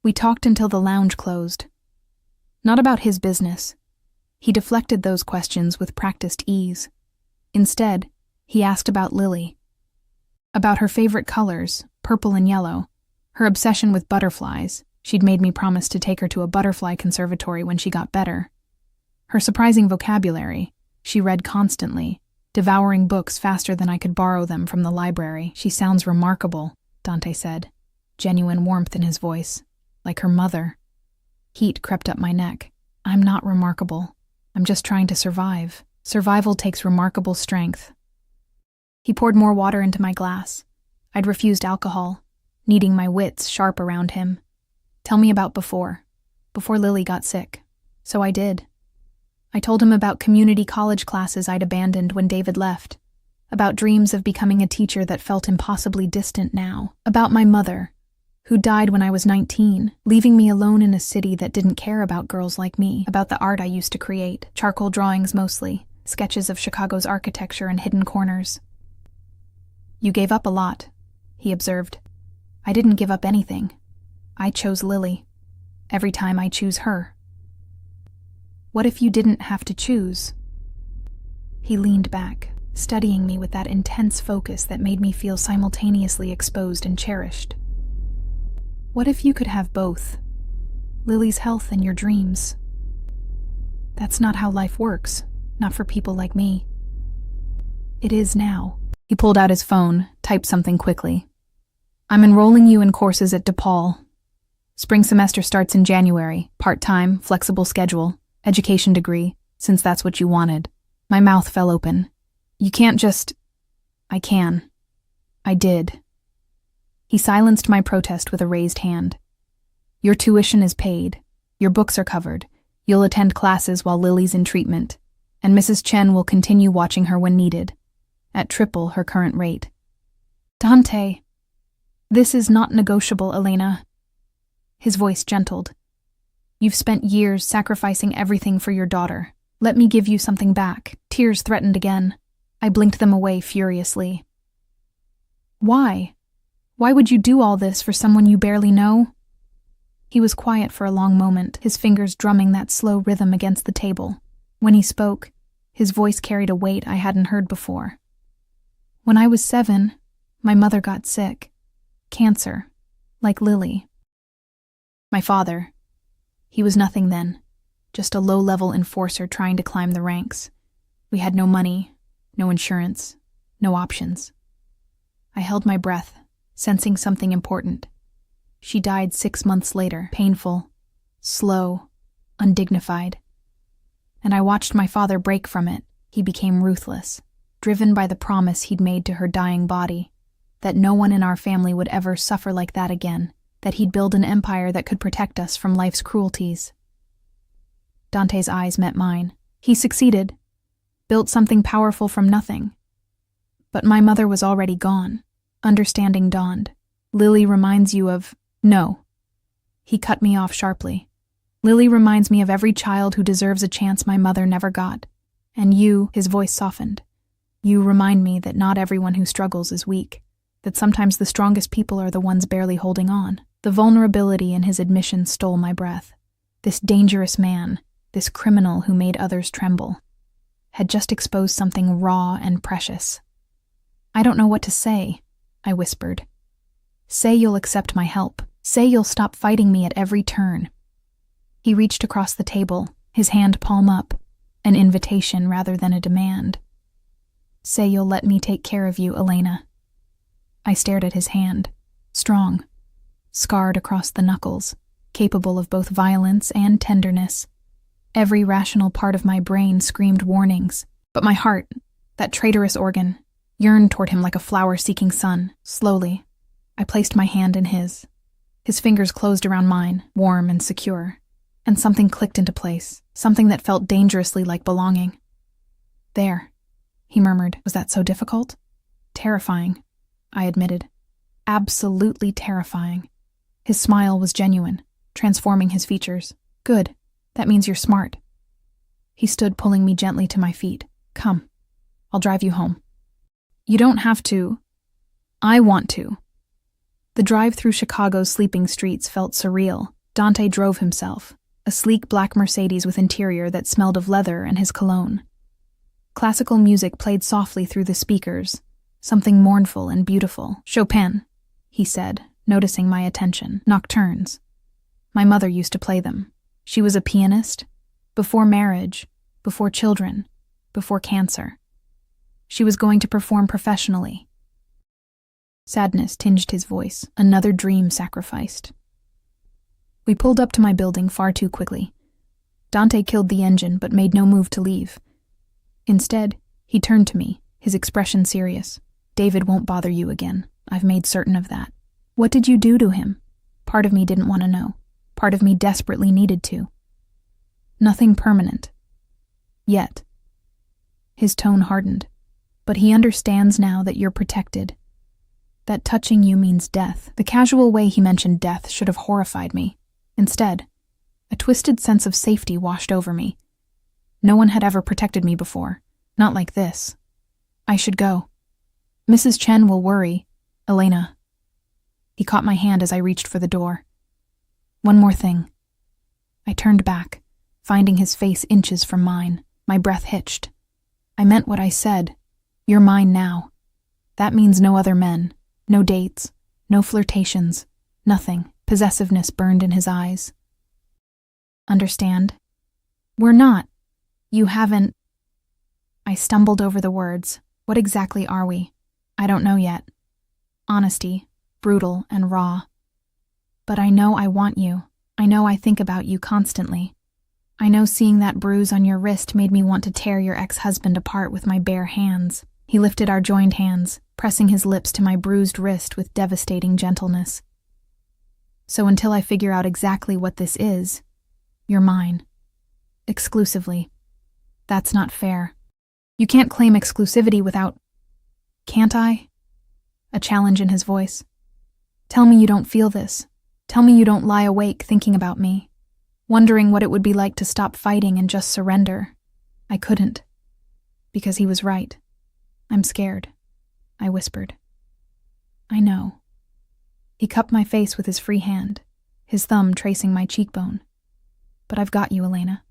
A: We talked until the lounge closed. Not about his business. He deflected those questions with practiced ease. Instead, he asked about Lily. About her favorite colors, purple and yellow, her obsession with butterflies. She'd made me promise to take her to a butterfly conservatory when she got better. Her surprising vocabulary. She read constantly, devouring books faster than I could borrow them from the library. She sounds remarkable, Dante said, genuine warmth in his voice, like her mother. Heat crept up my neck. I'm not remarkable. I'm just trying to survive. Survival takes remarkable strength. He poured more water into my glass. I'd refused alcohol, needing my wits sharp around him. Tell me about before Lily got sick. So I did. I told him about community college classes I'd abandoned when David left, about dreams of becoming a teacher that felt impossibly distant now, about my mother, who died when I was 19, leaving me alone in a city that didn't care about girls like me, about the art I used to create, charcoal drawings mostly, sketches of Chicago's architecture and hidden corners. You gave up a lot, he observed. I didn't give up anything. I chose Lily. Every time I choose her. What if you didn't have to choose? He leaned back, studying me with that intense focus that made me feel simultaneously exposed and cherished. What if you could have both? Lily's health and your dreams. That's not how life works, not for people like me. It is now. He pulled out his phone, typed something quickly. I'm enrolling you in courses at DePaul. Spring semester starts in January, part-time, flexible schedule, education degree, since that's what you wanted. My mouth fell open. You can't just... I can. I did. He silenced my protest with a raised hand. Your tuition is paid. Your books are covered. You'll attend classes while Lily's in treatment, and Mrs. Chen will continue watching her when needed, at triple her current rate. Dante, this is not negotiable, Elena. His voice gentled. You've spent years sacrificing everything for your daughter. Let me give you something back. Tears threatened again. I blinked them away furiously. Why? Why would you do all this for someone you barely know? He was quiet for a long moment, his fingers drumming that slow rhythm against the table. When he spoke, his voice carried a weight I hadn't heard before. When I was 7, my mother got sick. Cancer. Like Lily. My father. He was nothing then. Just a low-level enforcer trying to climb the ranks. We had no money, no insurance, no options. I held my breath, sensing something important. She died 6 months later, painful, slow, undignified. And I watched my father break from it. He became ruthless, driven by the promise he'd made to her dying body, that no one in our family would ever suffer like that again, that he'd build an empire that could protect us from life's cruelties. Dante's eyes met mine. He succeeded, built something powerful from nothing. But my mother was already gone. Understanding dawned. Lily reminds you of... No. He cut me off sharply. Lily reminds me of every child who deserves a chance my mother never got. And you, his voice softened. You remind me that not everyone who struggles is weak, that sometimes the strongest people are the ones barely holding on. The vulnerability in his admission stole my breath. This dangerous man, this criminal who made others tremble, had just exposed something raw and precious. I don't know what to say, I whispered. Say you'll accept my help. Say you'll stop fighting me at every turn. He reached across the table, his hand palm up, an invitation rather than a demand. Say you'll let me take care of you, Elena. I stared at his hand, strong, scarred across the knuckles, capable of both violence and tenderness. Every rational part of my brain screamed warnings, but my heart, that traitorous organ, yearned toward him like a flower-seeking sun. Slowly, I placed my hand in his. His fingers closed around mine, warm and secure, and something clicked into place, something that felt dangerously like belonging. There, he murmured. Was that so difficult? Terrifying, I admitted. Absolutely terrifying. His smile was genuine, transforming his features. Good. That means you're smart. He stood, pulling me gently to my feet. Come. I'll drive you home. You don't have to. I want to. The drive through Chicago's sleeping streets felt surreal. Dante drove himself, a sleek black Mercedes with interior that smelled of leather and his cologne. Classical music played softly through the speakers, something mournful and beautiful. Chopin, he said, noticing my attention. Nocturnes. My mother used to play them. She was a pianist. Before marriage, before children, before cancer. She was going to perform professionally. Sadness tinged his voice, another dream sacrificed. We pulled up to my building far too quickly. Dante killed the engine but made no move to leave. Instead, he turned to me, his expression serious. David won't bother you again. I've made certain of that. What did you do to him? Part of me didn't want to know. Part of me desperately needed to. Nothing permanent. Yet. His tone hardened. But he understands now that you're protected. That touching you means death. The casual way he mentioned death should have horrified me. Instead, a twisted sense of safety washed over me. No one had ever protected me before. Not like this. I should go. Mrs. Chen will worry. Elena. He caught my hand as I reached for the door. One more thing. I turned back, finding his face inches from mine. My breath hitched. I meant what I said. You're mine now. That means no other men, no dates, no flirtations, nothing. Possessiveness burned in his eyes. Understand? We're not. You haven't. I stumbled over the words. What exactly are we? I don't know yet. Honesty, brutal and raw. But I know I want you. I know I think about you constantly. I know seeing that bruise on your wrist made me want to tear your ex-husband apart with my bare hands. He lifted our joined hands, pressing his lips to my bruised wrist with devastating gentleness. So until I figure out exactly what this is, you're mine. Exclusively. That's not fair. You can't claim exclusivity without... Can't I? A challenge in his voice. Tell me you don't feel this. Tell me you don't lie awake thinking about me, wondering what it would be like to stop fighting and just surrender. I couldn't. Because he was right. I'm scared, I whispered. I know. He cupped my face with his free hand, his thumb tracing my cheekbone. But I've got you, Elena.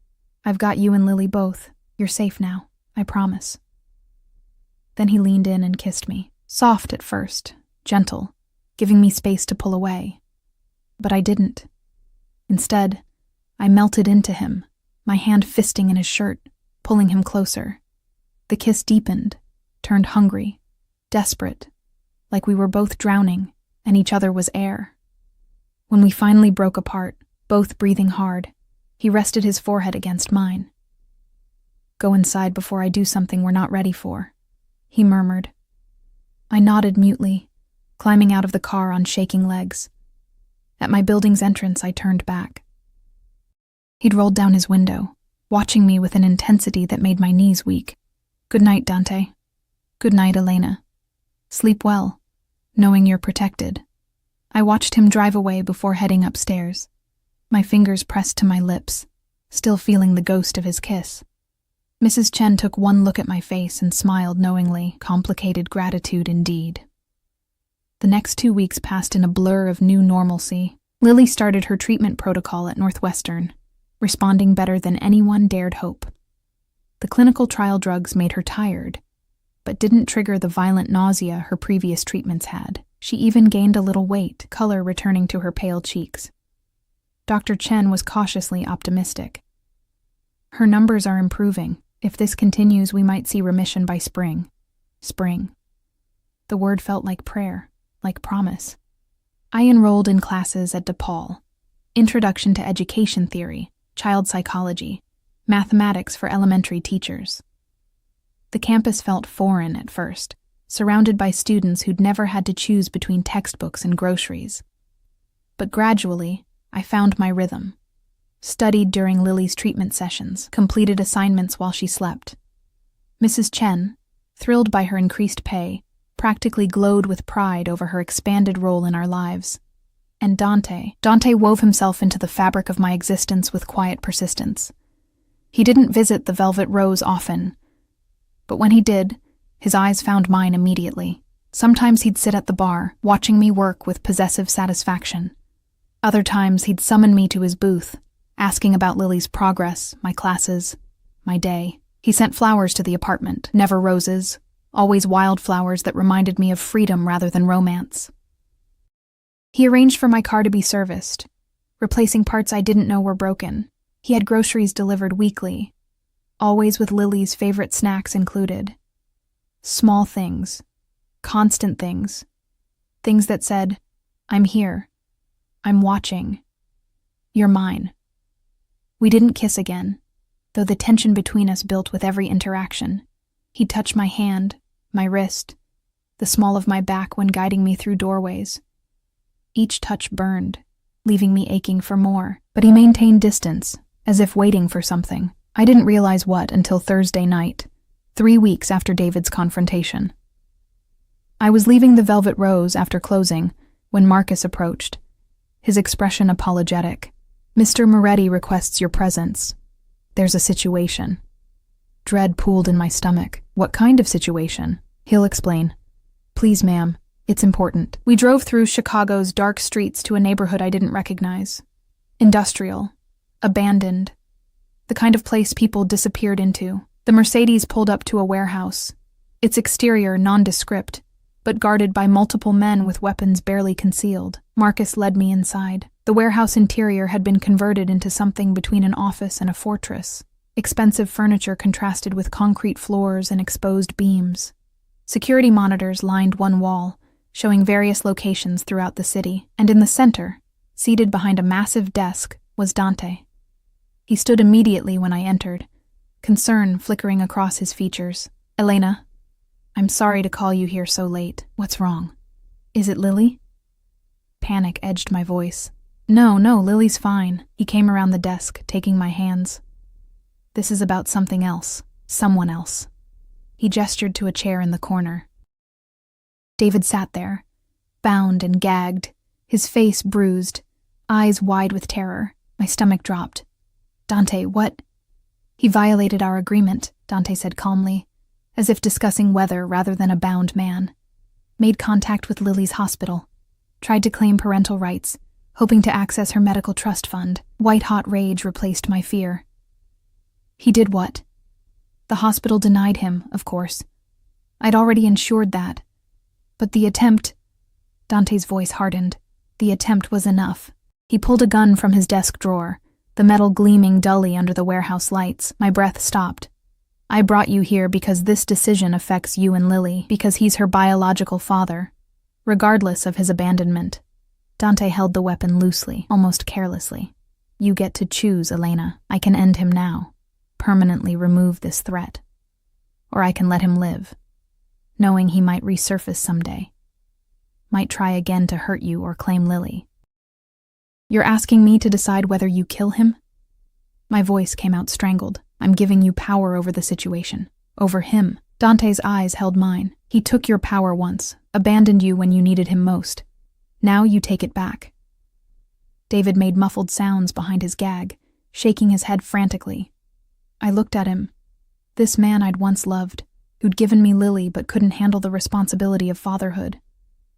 A: I've got you and Lily both. You're safe now, I promise. Then he leaned in and kissed me, soft at first, gentle, giving me space to pull away. But I didn't. Instead, I melted into him, my hand fisting in his shirt, pulling him closer. The kiss deepened, turned hungry, desperate, like we were both drowning and each other was air. When we finally broke apart, both breathing hard, he rested his forehead against mine. Go inside before I do something we're not ready for, he murmured. I nodded mutely, climbing out of the car on shaking legs. At my building's entrance, I turned back. He'd rolled down his window, watching me with an intensity that made my knees weak. Good night, Dante. Good night, Elena. Sleep well, knowing you're protected. I watched him drive away before heading upstairs, my fingers pressed to my lips, still feeling the ghost of his kiss. Mrs. Chen took one look at my face and smiled knowingly. Complicated gratitude indeed. The next 2 weeks passed in a blur of new normalcy. Lily started her treatment protocol at Northwestern, responding better than anyone dared hope. The clinical trial drugs made her tired, but didn't trigger the violent nausea her previous treatments had. She even gained a little weight, color returning to her pale cheeks. Dr. Chen was cautiously optimistic. Her numbers are improving. If this continues, we might see remission by spring. Spring. The word felt like prayer, like promise. I enrolled in classes at DePaul. Introduction to Education Theory, Child Psychology, Mathematics for elementary teachers. The campus felt foreign at first, surrounded by students who'd never had to choose between textbooks and groceries. But gradually, I found my rhythm. Studied during Lily's treatment sessions, completed assignments while she slept. Mrs. Chen, thrilled by her increased pay, practically glowed with pride over her expanded role in our lives. And Dante wove himself into the fabric of my existence with quiet persistence. He didn't visit the Velvet Rose often, but when he did, his eyes found mine immediately. Sometimes he'd sit at the bar, watching me work with possessive satisfaction. Other times he'd summon me to his booth, asking about Lily's progress, my classes, my day. He sent flowers to the apartment, never roses, always wildflowers that reminded me of freedom rather than romance. He arranged for my car to be serviced, replacing parts I didn't know were broken. He had groceries delivered weekly, always with Lily's favorite snacks included. Small things. Constant things. Things that said, I'm here. I'm watching. You're mine. We didn't kiss again, though the tension between us built with every interaction. He'd touch my hand, my wrist, the small of my back when guiding me through doorways. Each touch burned, leaving me aching for more, but he maintained distance, as if waiting for something. I didn't realize what until Thursday night, 3 weeks after David's confrontation. I was leaving the Velvet Rose after closing when Marcus approached, his expression apologetic. Mr. Moretti requests your presence. There's a situation. Dread pooled in my stomach. What kind of situation? He'll explain. Please, ma'am. It's important. We drove through Chicago's dark streets to a neighborhood I didn't recognize. Industrial. Abandoned. The kind of place people disappeared into. The Mercedes pulled up to a warehouse. Its exterior nondescript, but guarded by multiple men with weapons barely concealed. Marcus led me inside. The warehouse interior had been converted into something between an office and a fortress. Expensive furniture contrasted with concrete floors and exposed beams. Security monitors lined one wall, showing various locations throughout the city, and in the center, seated behind a massive desk, was Dante. He stood immediately when I entered, concern flickering across his features. Elena, I'm sorry to call you here so late. What's wrong? Is it Lily? Panic edged my voice. No, Lily's fine. He came around the desk, taking my hands. This is about something else. Someone else. He gestured to a chair in the corner. David sat there, bound and gagged, his face bruised, eyes wide with terror. My stomach dropped. Dante, what? He violated our agreement, Dante said calmly, as if discussing weather rather than a bound man. Made contact with Lily's hospital. Tried to claim parental rights, hoping to access her medical trust fund. White-hot rage replaced my fear. He did what? The hospital denied him, of course. I'd already ensured that. But the attempt... Dante's voice hardened. The attempt was enough. He pulled a gun from his desk drawer, the metal gleaming dully under the warehouse lights. My breath stopped. I brought you here because this decision affects you and Lily, because he's her biological father, regardless of his abandonment. Dante held the weapon loosely, almost carelessly. You get to choose, Elena. I can end him now, permanently remove this threat. Or I can let him live, knowing he might resurface someday. Might try again to hurt you or claim Lily. You're asking me to decide whether you kill him? My voice came out strangled. I'm giving you power over the situation. Over him. Dante's eyes held mine. He took your power once, abandoned you when you needed him most. Now you take it back. David made muffled sounds behind his gag, shaking his head frantically. I looked at him. This man I'd once loved, who'd given me Lily but couldn't handle the responsibility of fatherhood.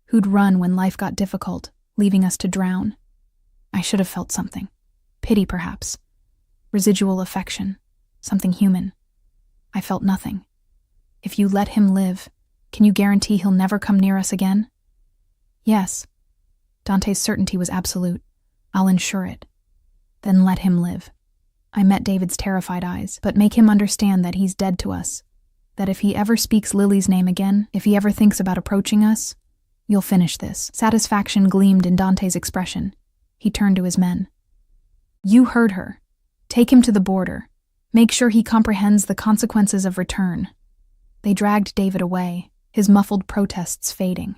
A: Who'd run when life got difficult, leaving us to drown. I should have felt something. Pity, perhaps. Residual affection. Something human. I felt nothing. If you let him live, can you guarantee he'll never come near us again? Yes. Dante's certainty was absolute. I'll ensure it. Then let him live. I met David's terrified eyes, but make him understand that he's dead to us. That if he ever speaks Lily's name again, if he ever thinks about approaching us, you'll finish this. Satisfaction gleamed in Dante's expression. He turned to his men. You heard her. Take him to the border. Make sure he comprehends the consequences of return. They dragged David away, his muffled protests fading.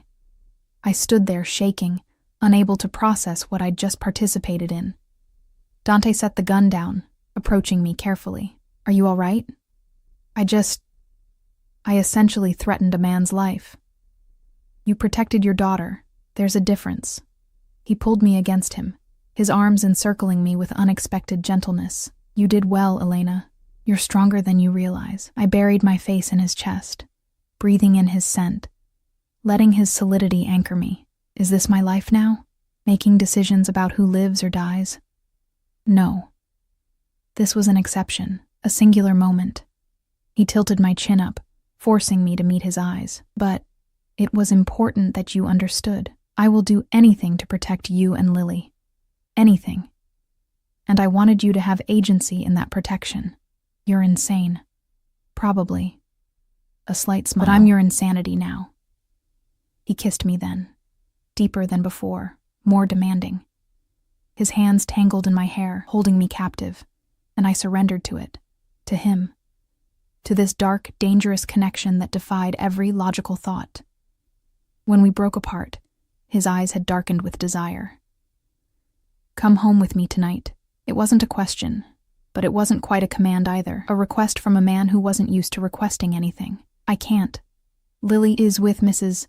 A: I stood there shaking, unable to process what I'd just participated in. Dante set the gun down, approaching me carefully. Are you all right? I essentially threatened a man's life. You protected your daughter. There's a difference. He pulled me against him, his arms encircling me with unexpected gentleness. You did well, Elena. You're stronger than you realize. I buried my face in his chest, breathing in his scent, letting his solidity anchor me. Is this my life now? Making decisions about who lives or dies? No. This was an exception, a singular moment. He tilted my chin up, forcing me to meet his eyes. But it was important that you understood. I will do anything to protect you and Lily. Anything. And I wanted you to have agency in that protection. You're insane. Probably. a slight smile. But I'm your insanity now. He kissed me then, deeper than before, more demanding. His hands tangled in my hair, holding me captive, and I surrendered to it, to him, to this dark, dangerous connection that defied every logical thought. When we broke apart, his eyes had darkened with desire. Come home with me tonight. It wasn't a question, but it wasn't quite a command either, a request from a man who wasn't used to requesting anything. I can't. Lily is with Mrs.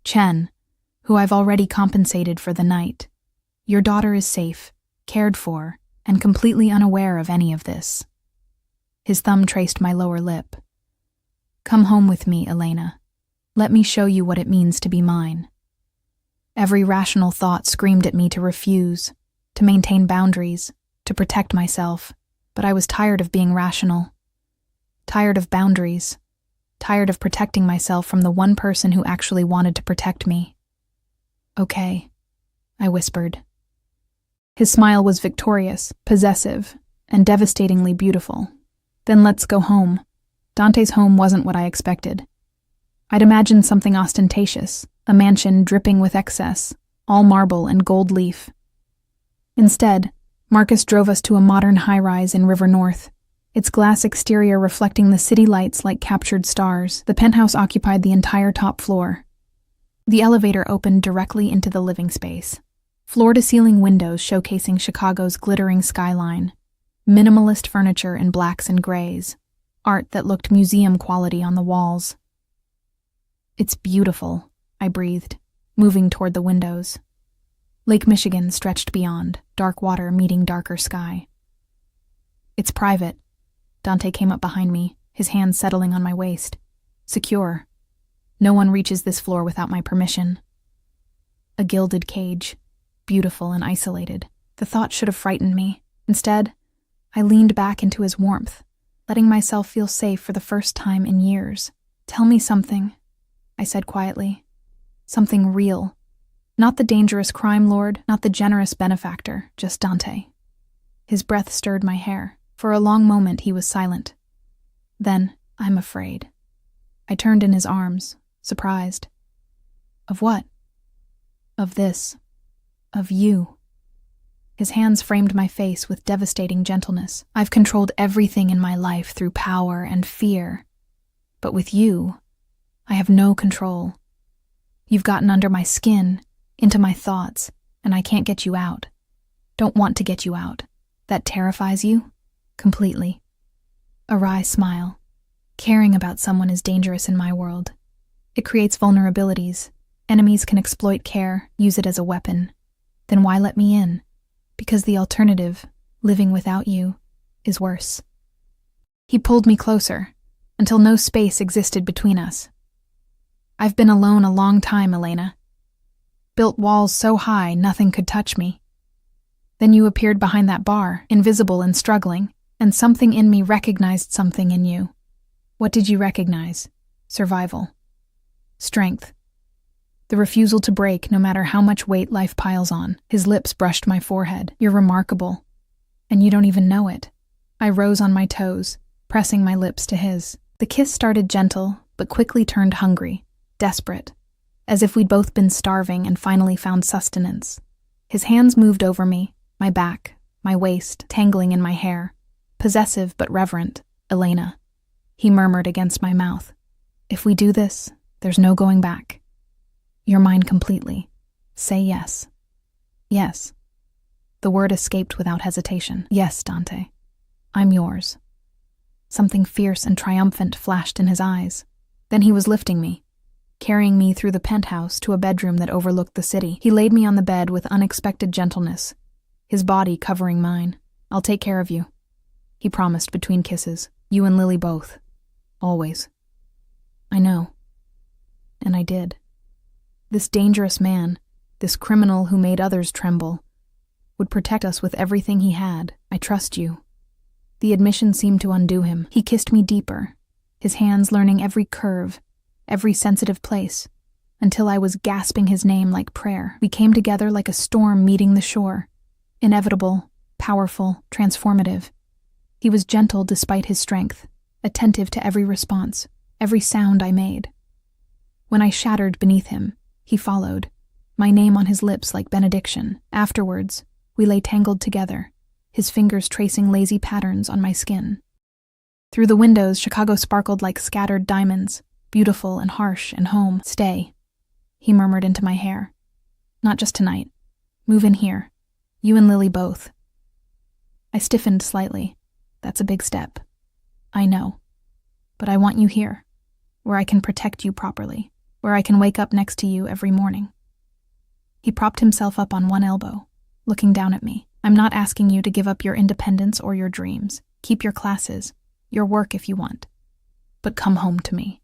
A: Chen, who I've already compensated for the night. Your daughter is safe, cared for, and completely unaware of any of this. His thumb traced my lower lip. Come home with me, Elena. Let me show you what it means to be mine. Every rational thought screamed at me to refuse, to maintain boundaries, to protect myself, but I was tired of being rational. Tired of boundaries. Tired of protecting myself from the one person who actually wanted to protect me. Okay, I whispered. His smile was victorious, possessive, and devastatingly beautiful. Then let's go home. Dante's home wasn't what I expected. I'd imagined something ostentatious, a mansion dripping with excess, all marble and gold leaf. Instead, Marcus drove us to a modern high-rise in River North, its glass exterior reflecting the city lights like captured stars. The penthouse occupied the entire top floor. The elevator opened directly into the living space. Floor-to-ceiling windows showcasing Chicago's glittering skyline. Minimalist furniture in blacks and grays. Art that looked museum quality on the walls. It's beautiful, I breathed, moving toward the windows. Lake Michigan stretched beyond, dark water meeting darker sky. It's private. Dante came up behind me, his hands settling on my waist. Secure. No one reaches this floor without my permission. A gilded cage, beautiful and isolated. The thought should have frightened me. Instead, I leaned back into his warmth, letting myself feel safe for the first time in years. Tell me something, I said quietly. Something real. Not the dangerous crime lord, not the generous benefactor, just Dante. His breath stirred my hair. For a long moment he was silent. Then, I'm afraid. I turned in his arms, surprised. Of what? Of this. Of you. His hands framed my face with devastating gentleness. I've controlled everything in my life through power and fear. But with you, I have no control. You've gotten under my skin, into my thoughts, and I can't get you out. Don't want to get you out. That terrifies you? Completely. A wry smile. Caring about someone is dangerous in my world. It creates vulnerabilities. Enemies can exploit care, use it as a weapon. Then why let me in? Because the alternative, living without you, is worse. He pulled me closer, until no space existed between us. I've been alone a long time, Elena. Built walls so high nothing could touch me. Then you appeared behind that bar, invisible and struggling, and something in me recognized something in you. What did you recognize? Survival. Strength. The refusal to break no matter how much weight life piles on. His lips brushed my forehead. You're remarkable. And you don't even know it. I rose on my toes, pressing my lips to his. The kiss started gentle, but quickly turned hungry, desperate, as if we'd both been starving and finally found sustenance. His hands moved over me, my back, my waist, tangling in my hair. Possessive but reverent. Elena. He murmured against my mouth. If we do this, there's no going back. You're mine completely. Say yes. Yes. The word escaped without hesitation. Yes, Dante. I'm yours. Something fierce and triumphant flashed in his eyes. Then he was lifting me, carrying me through the penthouse to a bedroom that overlooked the city. He laid me on the bed with unexpected gentleness, his body covering mine. I'll take care of you, he promised between kisses. You and Lily both. Always. I know. And I did. This dangerous man, this criminal who made others tremble, would protect us with everything he had. I trust you. The admission seemed to undo him. He kissed me deeper, his hands learning every curve, every sensitive place, until I was gasping his name like prayer. We came together like a storm meeting the shore. Inevitable, powerful, transformative. He was gentle despite his strength, attentive to every response, every sound I made. When I shattered beneath him, he followed, my name on his lips like benediction. Afterwards, we lay tangled together, his fingers tracing lazy patterns on my skin. Through the windows, Chicago sparkled like scattered diamonds, beautiful and harsh and home. Stay, he murmured into my hair. Not just tonight. Move in here. You and Lily both. I stiffened slightly. That's a big step. I know. But I want you here, where I can protect you properly, where I can wake up next to you every morning. He propped himself up on one elbow, looking down at me. I'm not asking you to give up your independence or your dreams. Keep your classes, your work if you want. But come home to me.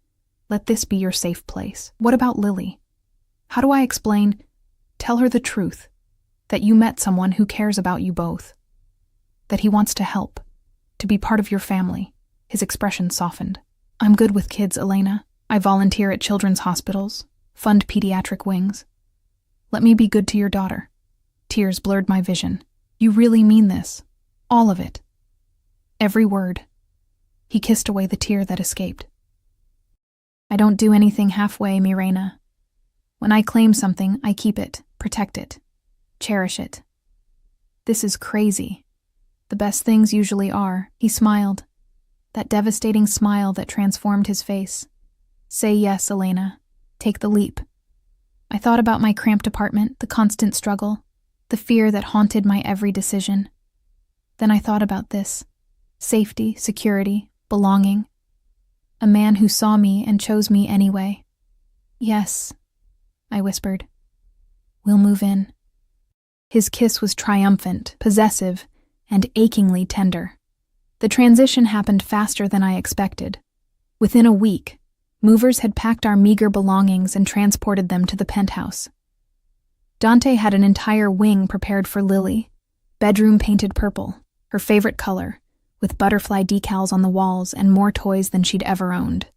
A: Let this be your safe place. What about Lily? How do I explain? Tell her the truth, that you met someone who cares about you both, that he wants to help, to be part of your family. His expression softened. I'm good with kids, Elena. I volunteer at children's hospitals, fund pediatric wings. Let me be good to your daughter. Tears blurred my vision. You really mean this? All of it? Every word. He kissed away the tear that escaped. I don't do anything halfway, Mirena. When I claim something, I keep it, protect it, cherish it. This is crazy. The best things usually are. He smiled. That devastating smile that transformed his face. Say yes, Elena. Take the leap. I thought about my cramped apartment, the constant struggle, the fear that haunted my every decision. Then I thought about this. Safety, security, belonging. A man who saw me and chose me anyway. Yes, I whispered. We'll move in. His kiss was triumphant, possessive, and achingly tender. The transition happened faster than I expected. Within a week, movers had packed our meager belongings and transported them to the penthouse. Dante had an entire wing prepared for Lily, bedroom painted purple, her favorite color, with butterfly decals on the walls and more toys than she'd ever owned.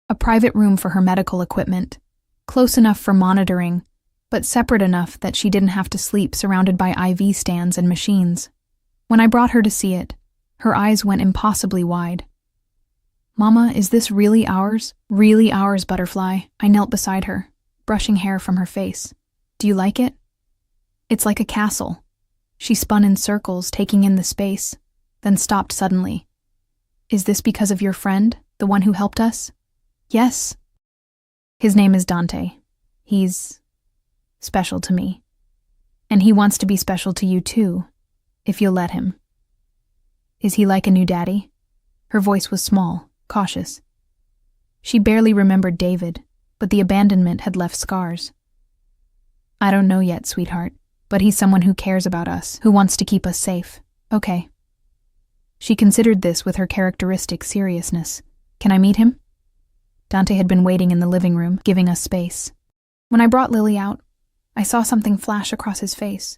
A: A private room for her medical equipment, close enough for monitoring, but separate enough that she didn't have to sleep surrounded by IV stands and machines. When I brought her to see it, her eyes went impossibly wide. Mama, is this really ours? Really ours, Butterfly? I knelt beside her, brushing hair from her face. Do you like it? It's like a castle. She spun in circles, taking in the space, then stopped suddenly. Is this because of your friend, the one who helped us? Yes. His name is Dante. He's special to me. And he wants to be special to you too, if you'll let him. Is he like a new daddy? Her voice was small, cautious. She barely remembered David, but the abandonment had left scars. I don't know yet, sweetheart, but he's someone who cares about us, who wants to keep us safe. Okay. She considered this with her characteristic seriousness. Can I meet him? Dante had been waiting in the living room, giving us space. When I brought Lily out, I saw something flash across his face.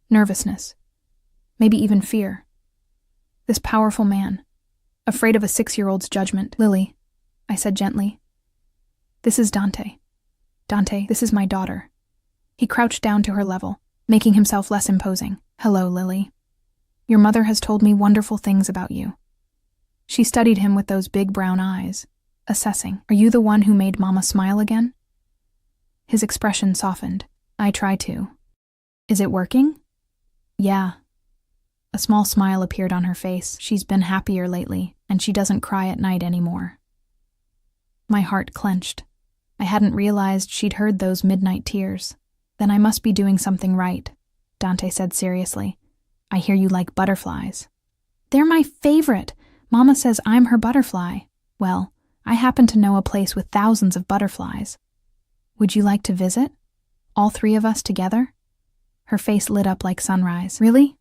A: Nervousness. Maybe even fear. This powerful man, afraid of a 6-year-old's judgment. Lily, I said gently. This is Dante. Dante, this is my daughter. He crouched down to her level, making himself less imposing. Hello, Lily. Your mother has told me wonderful things about you. She studied him with those big brown eyes, assessing. Are you the one who made Mama smile again? His expression softened. I try to. Is it working? Yeah. A small smile appeared on her face. She's been happier lately, and she doesn't cry at night anymore. My heart clenched. I hadn't realized she'd heard those midnight tears. Then I must be doing something right, Dante said seriously. I hear you like butterflies. They're my favorite. Mama says I'm her butterfly. Well, I happen to know a place with thousands of butterflies. Would you like to visit? All 3 of us together? Her face lit up like sunrise. Really?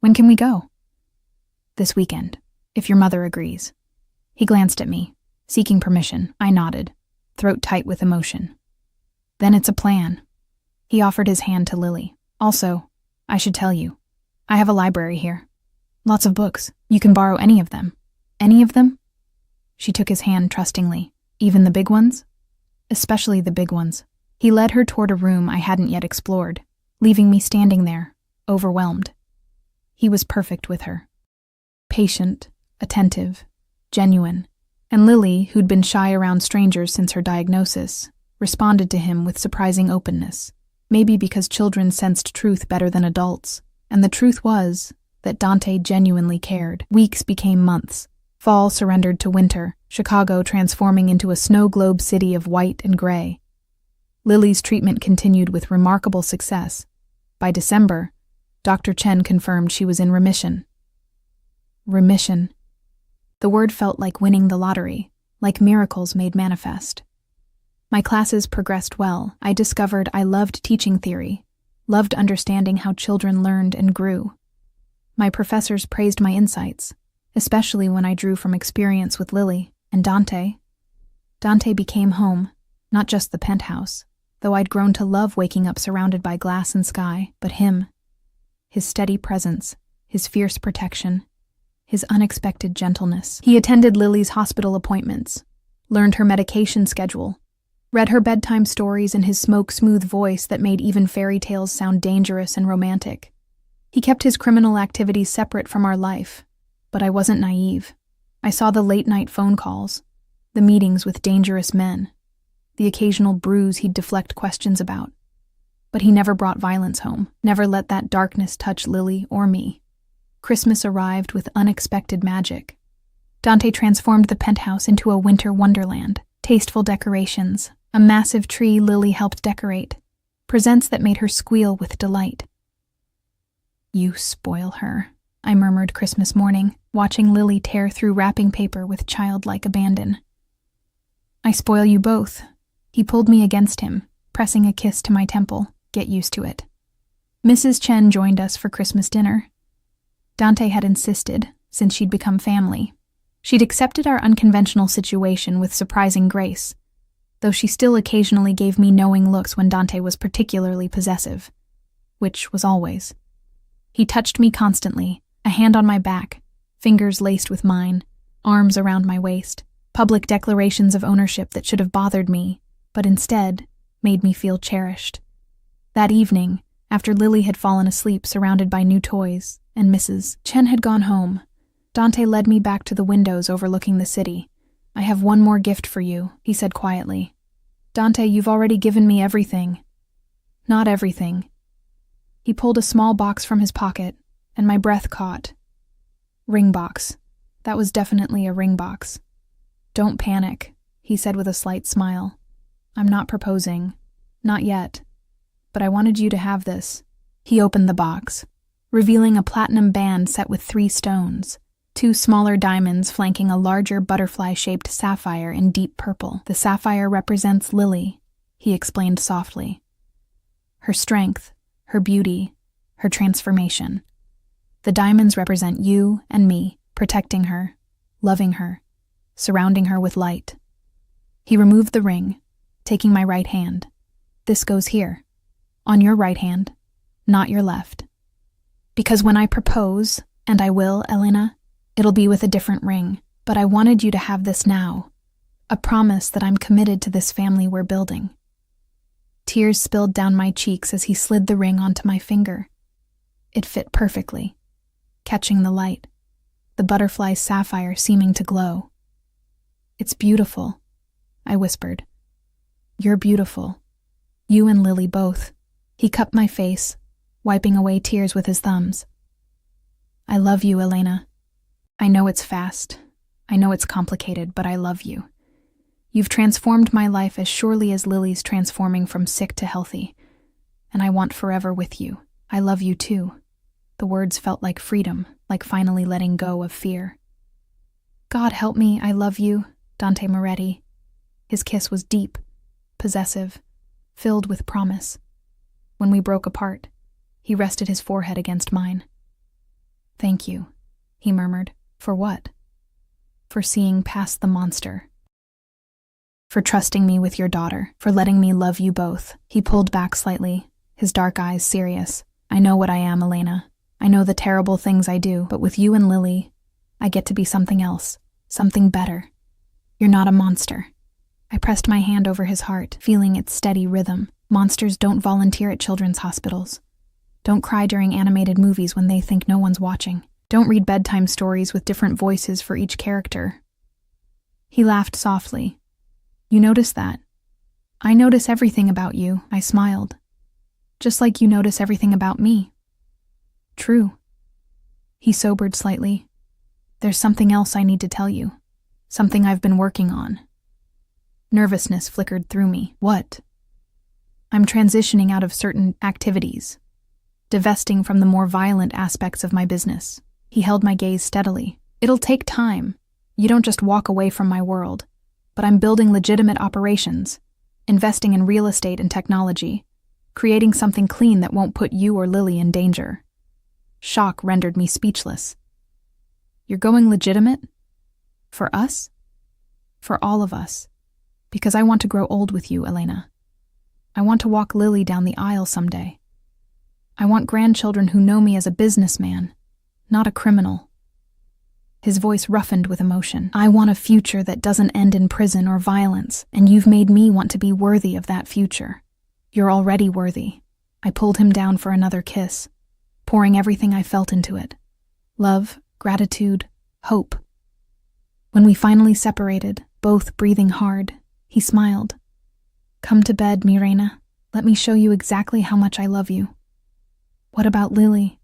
A: When can we go? This weekend, if your mother agrees. He glanced at me, seeking permission. I nodded, throat tight with emotion. Then it's a plan. He offered his hand to Lily. Also, I should tell you, I have a library here. Lots of books. You can borrow any of them. Any of them? She took his hand trustingly. Even the big ones? Especially the big ones. He led her toward a room I hadn't yet explored, leaving me standing there, overwhelmed. He was perfect with her. Patient, attentive, genuine, And Lily, who'd been shy around strangers since her diagnosis, responded to him with surprising openness, maybe because children sensed truth better than adults. And the truth was that Dante genuinely cared. Weeks became months. Fall surrendered to winter, Chicago transforming into a snow globe city of white and gray. Lily's treatment continued with remarkable success. By December, Dr. Chen confirmed she was in remission. Remission. The word felt like winning the lottery, like miracles made manifest. My classes progressed well. I discovered I loved teaching theory, loved understanding how children learned and grew. My professors praised my insights, especially when I drew from experience with Lily and Dante. Dante became home, not just the penthouse, though I'd grown to love waking up surrounded by glass and sky, but him. His steady presence, his fierce protection, his unexpected gentleness. He attended Lily's hospital appointments, learned her medication schedule, read her bedtime stories in his smoke-smooth voice that made even fairy tales sound dangerous and romantic. He kept his criminal activities separate from our life, but I wasn't naive. I saw the late-night phone calls, the meetings with dangerous men, the occasional bruise he'd deflect questions about. But he never brought violence home, never let that darkness touch Lily or me. Christmas arrived with unexpected magic. Dante transformed the penthouse into a winter wonderland. Tasteful decorations, a massive tree Lily helped decorate, presents that made her squeal with delight. "You spoil her," I murmured Christmas morning, watching Lily tear through wrapping paper with childlike abandon. "I spoil you both." He pulled me against him, pressing a kiss to my temple. "Get used to it." Mrs. Chen joined us for Christmas dinner. Dante had insisted, since she'd become family. She'd accepted our unconventional situation with surprising grace, though she still occasionally gave me knowing looks when Dante was particularly possessive, which was always. He touched me constantly, a hand on my back, fingers laced with mine, arms around my waist, public declarations of ownership that should have bothered me, but instead made me feel cherished. That evening, after Lily had fallen asleep surrounded by new toys, and Mrs. Chen had gone home, Dante led me back to the windows overlooking the city. "I have one more gift for you," he said quietly. "Dante, you've already given me everything." "Not everything." He pulled a small box from his pocket, and my breath caught. Ring box. That was definitely a ring box. "Don't panic," he said with a slight smile. "I'm not proposing. Not yet. But I wanted you to have this." He opened the box, revealing a platinum band set with 3 stones, 2 smaller diamonds flanking a larger butterfly-shaped sapphire in deep purple. "The sapphire represents Lily," he explained softly. "Her strength, her beauty, her transformation. The diamonds represent you and me, protecting her, loving her, surrounding her with light." He removed the ring, taking my right hand. "This goes here, on your right hand, not your left. Because when I propose, and I will, Elena, it'll be with a different ring, but I wanted you to have this now, a promise that I'm committed to this family we're building." Tears spilled down my cheeks as he slid the ring onto my finger. It fit perfectly, catching the light, the butterfly sapphire seeming to glow. "It's beautiful," I whispered. "You're beautiful. You and Lily both." He cupped my face, wiping away tears with his thumbs. "I love you, Elena. I know it's fast. I know it's complicated, but I love you. You've transformed my life as surely as Lily's transforming from sick to healthy, and I want forever with you. I love you too." The words felt like freedom, like finally letting go of fear. "God help me, I love you, Dante Moretti." His kiss was deep, possessive, filled with promise. When we broke apart, he rested his forehead against mine. "Thank you," he murmured. "For what?" "For seeing past the monster. For trusting me with your daughter. For letting me love you both." He pulled back slightly, his dark eyes serious. "I know what I am, Elena. I know the terrible things I do, but with you and Lily, I get to be something else, something better. You're not a monster." I pressed my hand over his heart, feeling its steady rhythm. Monsters don't volunteer at children's hospitals. Don't cry during animated movies when they think no one's watching. Don't read bedtime stories with different voices for each character. He laughed softly. You notice that? I notice everything about you, I smiled. Just like you notice everything about me. True. He sobered slightly. There's something else I need to tell you. Something I've been working on. Nervousness flickered through me. What? I'm transitioning out of certain activities, divesting from the more violent aspects of my business. He held my gaze steadily. It'll take time. You don't just walk away from my world. But I'm building legitimate operations, investing in real estate and technology, creating something clean that won't put you or Lily in danger. Shock rendered me speechless. You're going legitimate? For us? For all of us. Because I want to grow old with you, Elena. I want to walk Lily down the aisle someday. I want grandchildren who know me as a businessman, not a criminal. His voice roughened with emotion. I want a future that doesn't end in prison or violence, and you've made me want to be worthy of that future. You're already worthy. I pulled him down for another kiss, pouring everything I felt into it. Love, gratitude, hope. When we finally separated, both breathing hard, he smiled. Come to bed, mi reina. Let me show you exactly how much I love you. What about Lily?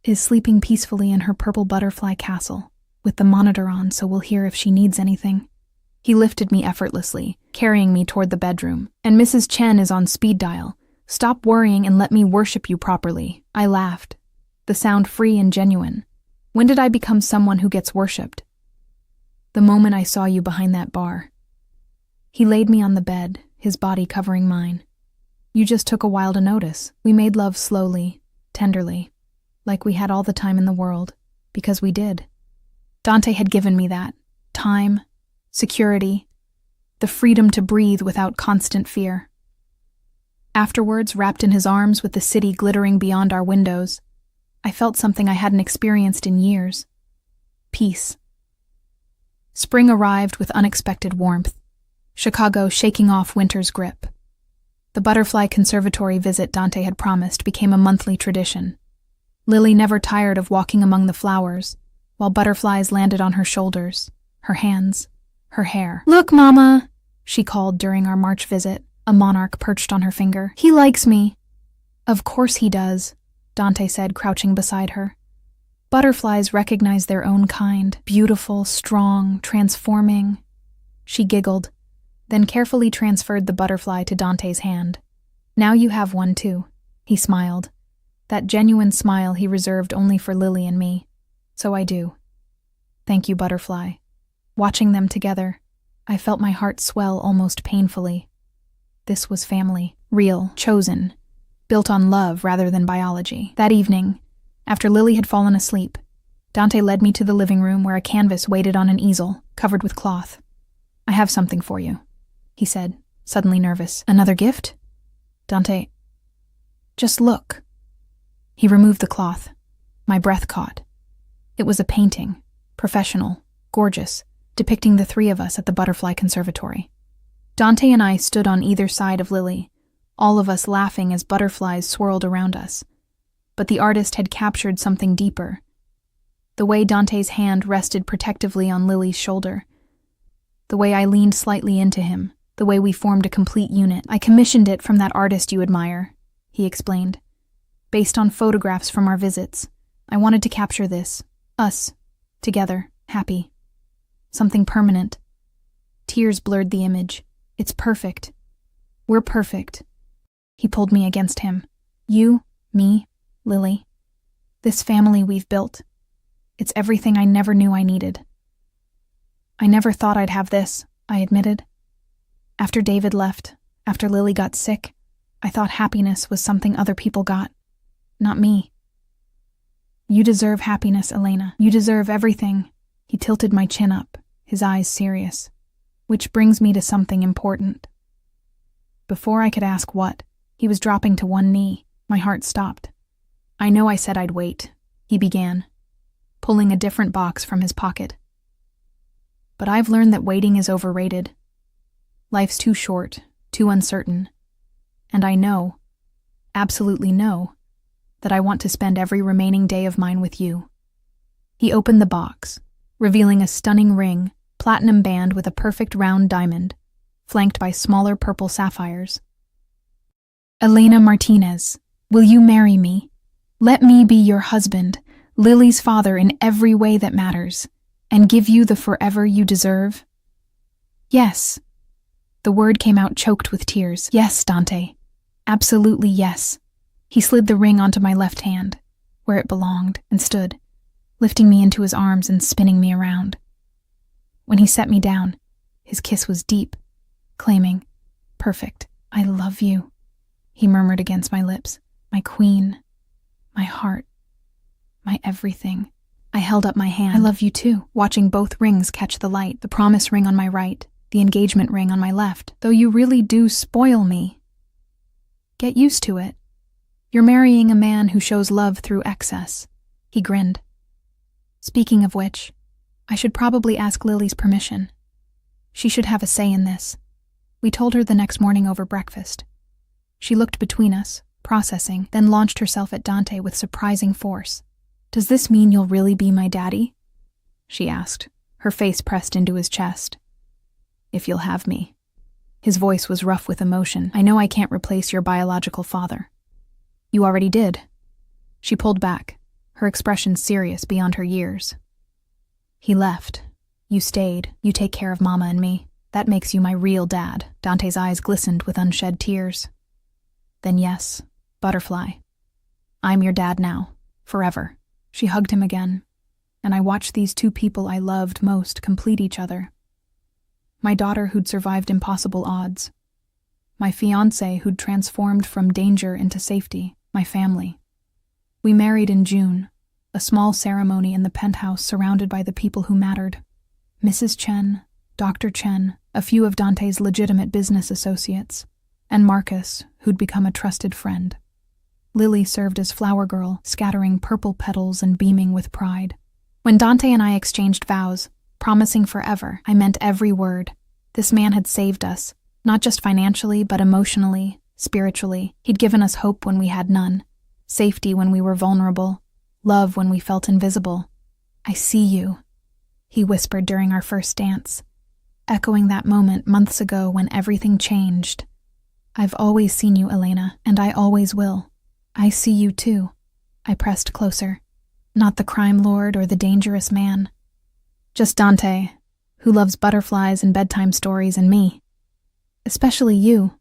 A: Is sleeping peacefully in her purple butterfly castle, with the monitor on so we'll hear if she needs anything. He lifted me effortlessly, carrying me toward the bedroom. And Mrs. Chen is on speed dial. Stop worrying and let me worship you properly. I laughed, the sound free and genuine. When did I become someone who gets worshipped? The moment I saw you behind that bar. He laid me on the bed, his body covering mine. You just took a while to notice. We made love slowly, tenderly, like we had all the time in the world, because we did. Dante had given me that. Time, security, the freedom to breathe without constant fear. Afterwards, wrapped in his arms with the city glittering beyond our windows, I felt something I hadn't experienced in years. Peace. Spring arrived with unexpected warmth, Chicago shaking off winter's grip. The butterfly conservatory visit Dante had promised became a monthly tradition. Lily never tired of walking among the flowers, while butterflies landed on her shoulders, her hands, her hair. Look, Mama, she called during our March visit, a monarch perched on her finger. He likes me. Of course he does, Dante said, crouching beside her. Butterflies recognize their own kind, beautiful, strong, transforming. She giggled, then carefully transferred the butterfly to Dante's hand. Now you have one too, he smiled. That genuine smile he reserved only for Lily and me. So I do. Thank you, butterfly. Watching them together, I felt my heart swell almost painfully. This was family, real, chosen, built on love rather than biology. That evening, after Lily had fallen asleep, Dante led me to the living room where a canvas waited on an easel, covered with cloth. I have something for you, he said, suddenly nervous. Another gift? Dante, just look. He removed the cloth. My breath caught. It was a painting, professional, gorgeous, depicting the three of us at the butterfly conservatory. Dante and I stood on either side of Lily, all of us laughing as butterflies swirled around us. But the artist had captured something deeper. The way Dante's hand rested protectively on Lily's shoulder. The way I leaned slightly into him. The way we formed a complete unit. I commissioned it from that artist you admire, he explained. Based on photographs from our visits, I wanted to capture this. Us. Together. Happy. Something permanent. Tears blurred the image. It's perfect. We're perfect. He pulled me against him. You, me, Lily. This family we've built. It's everything I never knew I needed. I never thought I'd have this, I admitted. After David left, after Lily got sick, I thought happiness was something other people got. Not me. You deserve happiness, Elena. You deserve everything. He tilted my chin up, his eyes serious. Which brings me to something important. Before I could ask what, he was dropping to one knee. My heart stopped. I know I said I'd wait, he began, pulling a different box from his pocket. But I've learned that waiting is overrated. Life's too short, too uncertain. And I know, absolutely know, that I want to spend every remaining day of mine with you. He opened the box, revealing a stunning ring platinum band with a perfect round diamond, flanked by smaller purple sapphires. Elena Martinez, will you marry me? Let me be your husband, Lily's father in every way that matters, and give you the forever you deserve? Yes. The word came out choked with tears. Yes, Dante. Absolutely yes. He slid the ring onto my left hand, where it belonged, and stood, lifting me into his arms and spinning me around. When he set me down, his kiss was deep, claiming, "Perfect, I love you," he murmured against my lips. "My queen, my heart, my everything." I held up my hand. "I love you too," watching both rings catch the light, the promise ring on my right, the engagement ring on my left. "Though you really do spoil me." "Get used to it. You're marrying a man who shows love through excess." He grinned. "Speaking of which, I should probably ask Lily's permission. She should have a say in this." We told her the next morning over breakfast. She looked between us, processing, then launched herself at Dante with surprising force. "Does this mean you'll really be my daddy?" she asked, her face pressed into his chest. "If you'll have me." His voice was rough with emotion. "I know I can't replace your biological father." "You already did." She pulled back, her expression serious beyond her years. "He left. You stayed. You take care of Mama and me. That makes you my real dad." Dante's eyes glistened with unshed tears. "Then yes, Butterfly. I'm your dad now, forever." She hugged him again, and I watched these two people I loved most complete each other. My daughter who'd survived impossible odds. My fiancé who'd transformed from danger into safety. My family. We married in June, a small ceremony in the penthouse surrounded by the people who mattered. Mrs. Chen, Dr. Chen, a few of Dante's legitimate business associates, and Marcus, who'd become a trusted friend. Lily served as flower girl, scattering purple petals and beaming with pride. When Dante and I exchanged vows, promising forever, I meant every word. This man had saved us, not just financially, but emotionally, spiritually. He'd given us hope when we had none, safety when we were vulnerable, love when we felt invisible. "I see you," he whispered during our first dance, echoing that moment months ago when everything changed. "I've always seen you, Elena, and I always will." "I see you too." I pressed closer. Not the crime lord or the dangerous man. Just Dante, who loves butterflies and bedtime stories, and me. Especially you.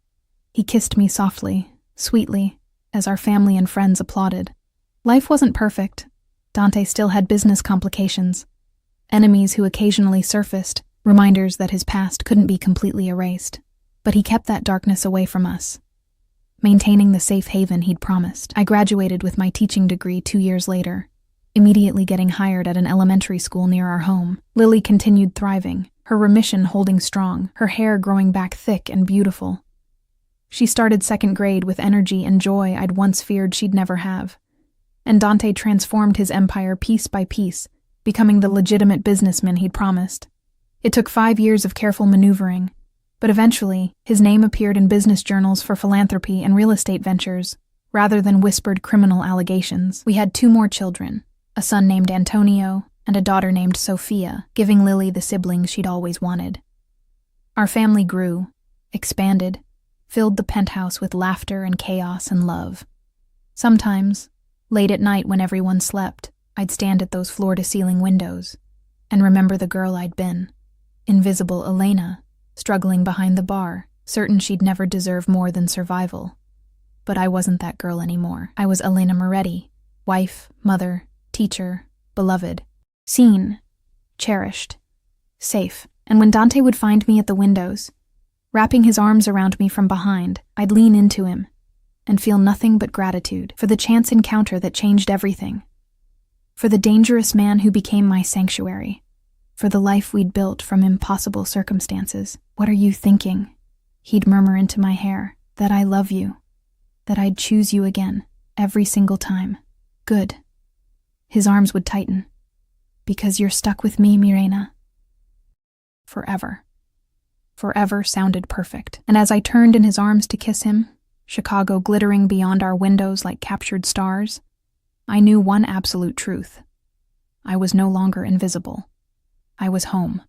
A: He kissed me softly, sweetly, as our family and friends applauded. Life wasn't perfect. Dante still had business complications. Enemies who occasionally surfaced, reminders that his past couldn't be completely erased. But he kept that darkness away from us, maintaining the safe haven he'd promised. I graduated with my teaching degree 2 years later, immediately getting hired at an elementary school near our home. Lily continued thriving, her remission holding strong, her hair growing back thick and beautiful. She started second grade with energy and joy I'd once feared she'd never have. And Dante transformed his empire piece by piece, becoming the legitimate businessman he'd promised. It took 5 years of careful maneuvering, but eventually, his name appeared in business journals for philanthropy and real estate ventures, rather than whispered criminal allegations. We had 2 more children, a son named Antonio and a daughter named Sophia, giving Lily the siblings she'd always wanted. Our family grew, expanded, filled the penthouse with laughter and chaos and love. Sometimes, late at night when everyone slept, I'd stand at those floor-to-ceiling windows and remember the girl I'd been, invisible Elena, struggling behind the bar, certain she'd never deserve more than survival. But I wasn't that girl anymore. I was Elena Moretti, wife, mother, teacher, beloved, seen, cherished, safe. And when Dante would find me at the windows, wrapping his arms around me from behind, I'd lean into him and feel nothing but gratitude for the chance encounter that changed everything, for the dangerous man who became my sanctuary, for the life we'd built from impossible circumstances. "What are you thinking?" He'd murmur into my hair. "That I love you, that I'd choose you again, every single time." "Good." His arms would tighten. "Because you're stuck with me, Mirena." Forever. Forever sounded perfect. And as I turned in his arms to kiss him, Chicago glittering beyond our windows like captured stars, I knew one absolute truth. I was no longer invisible. I was home.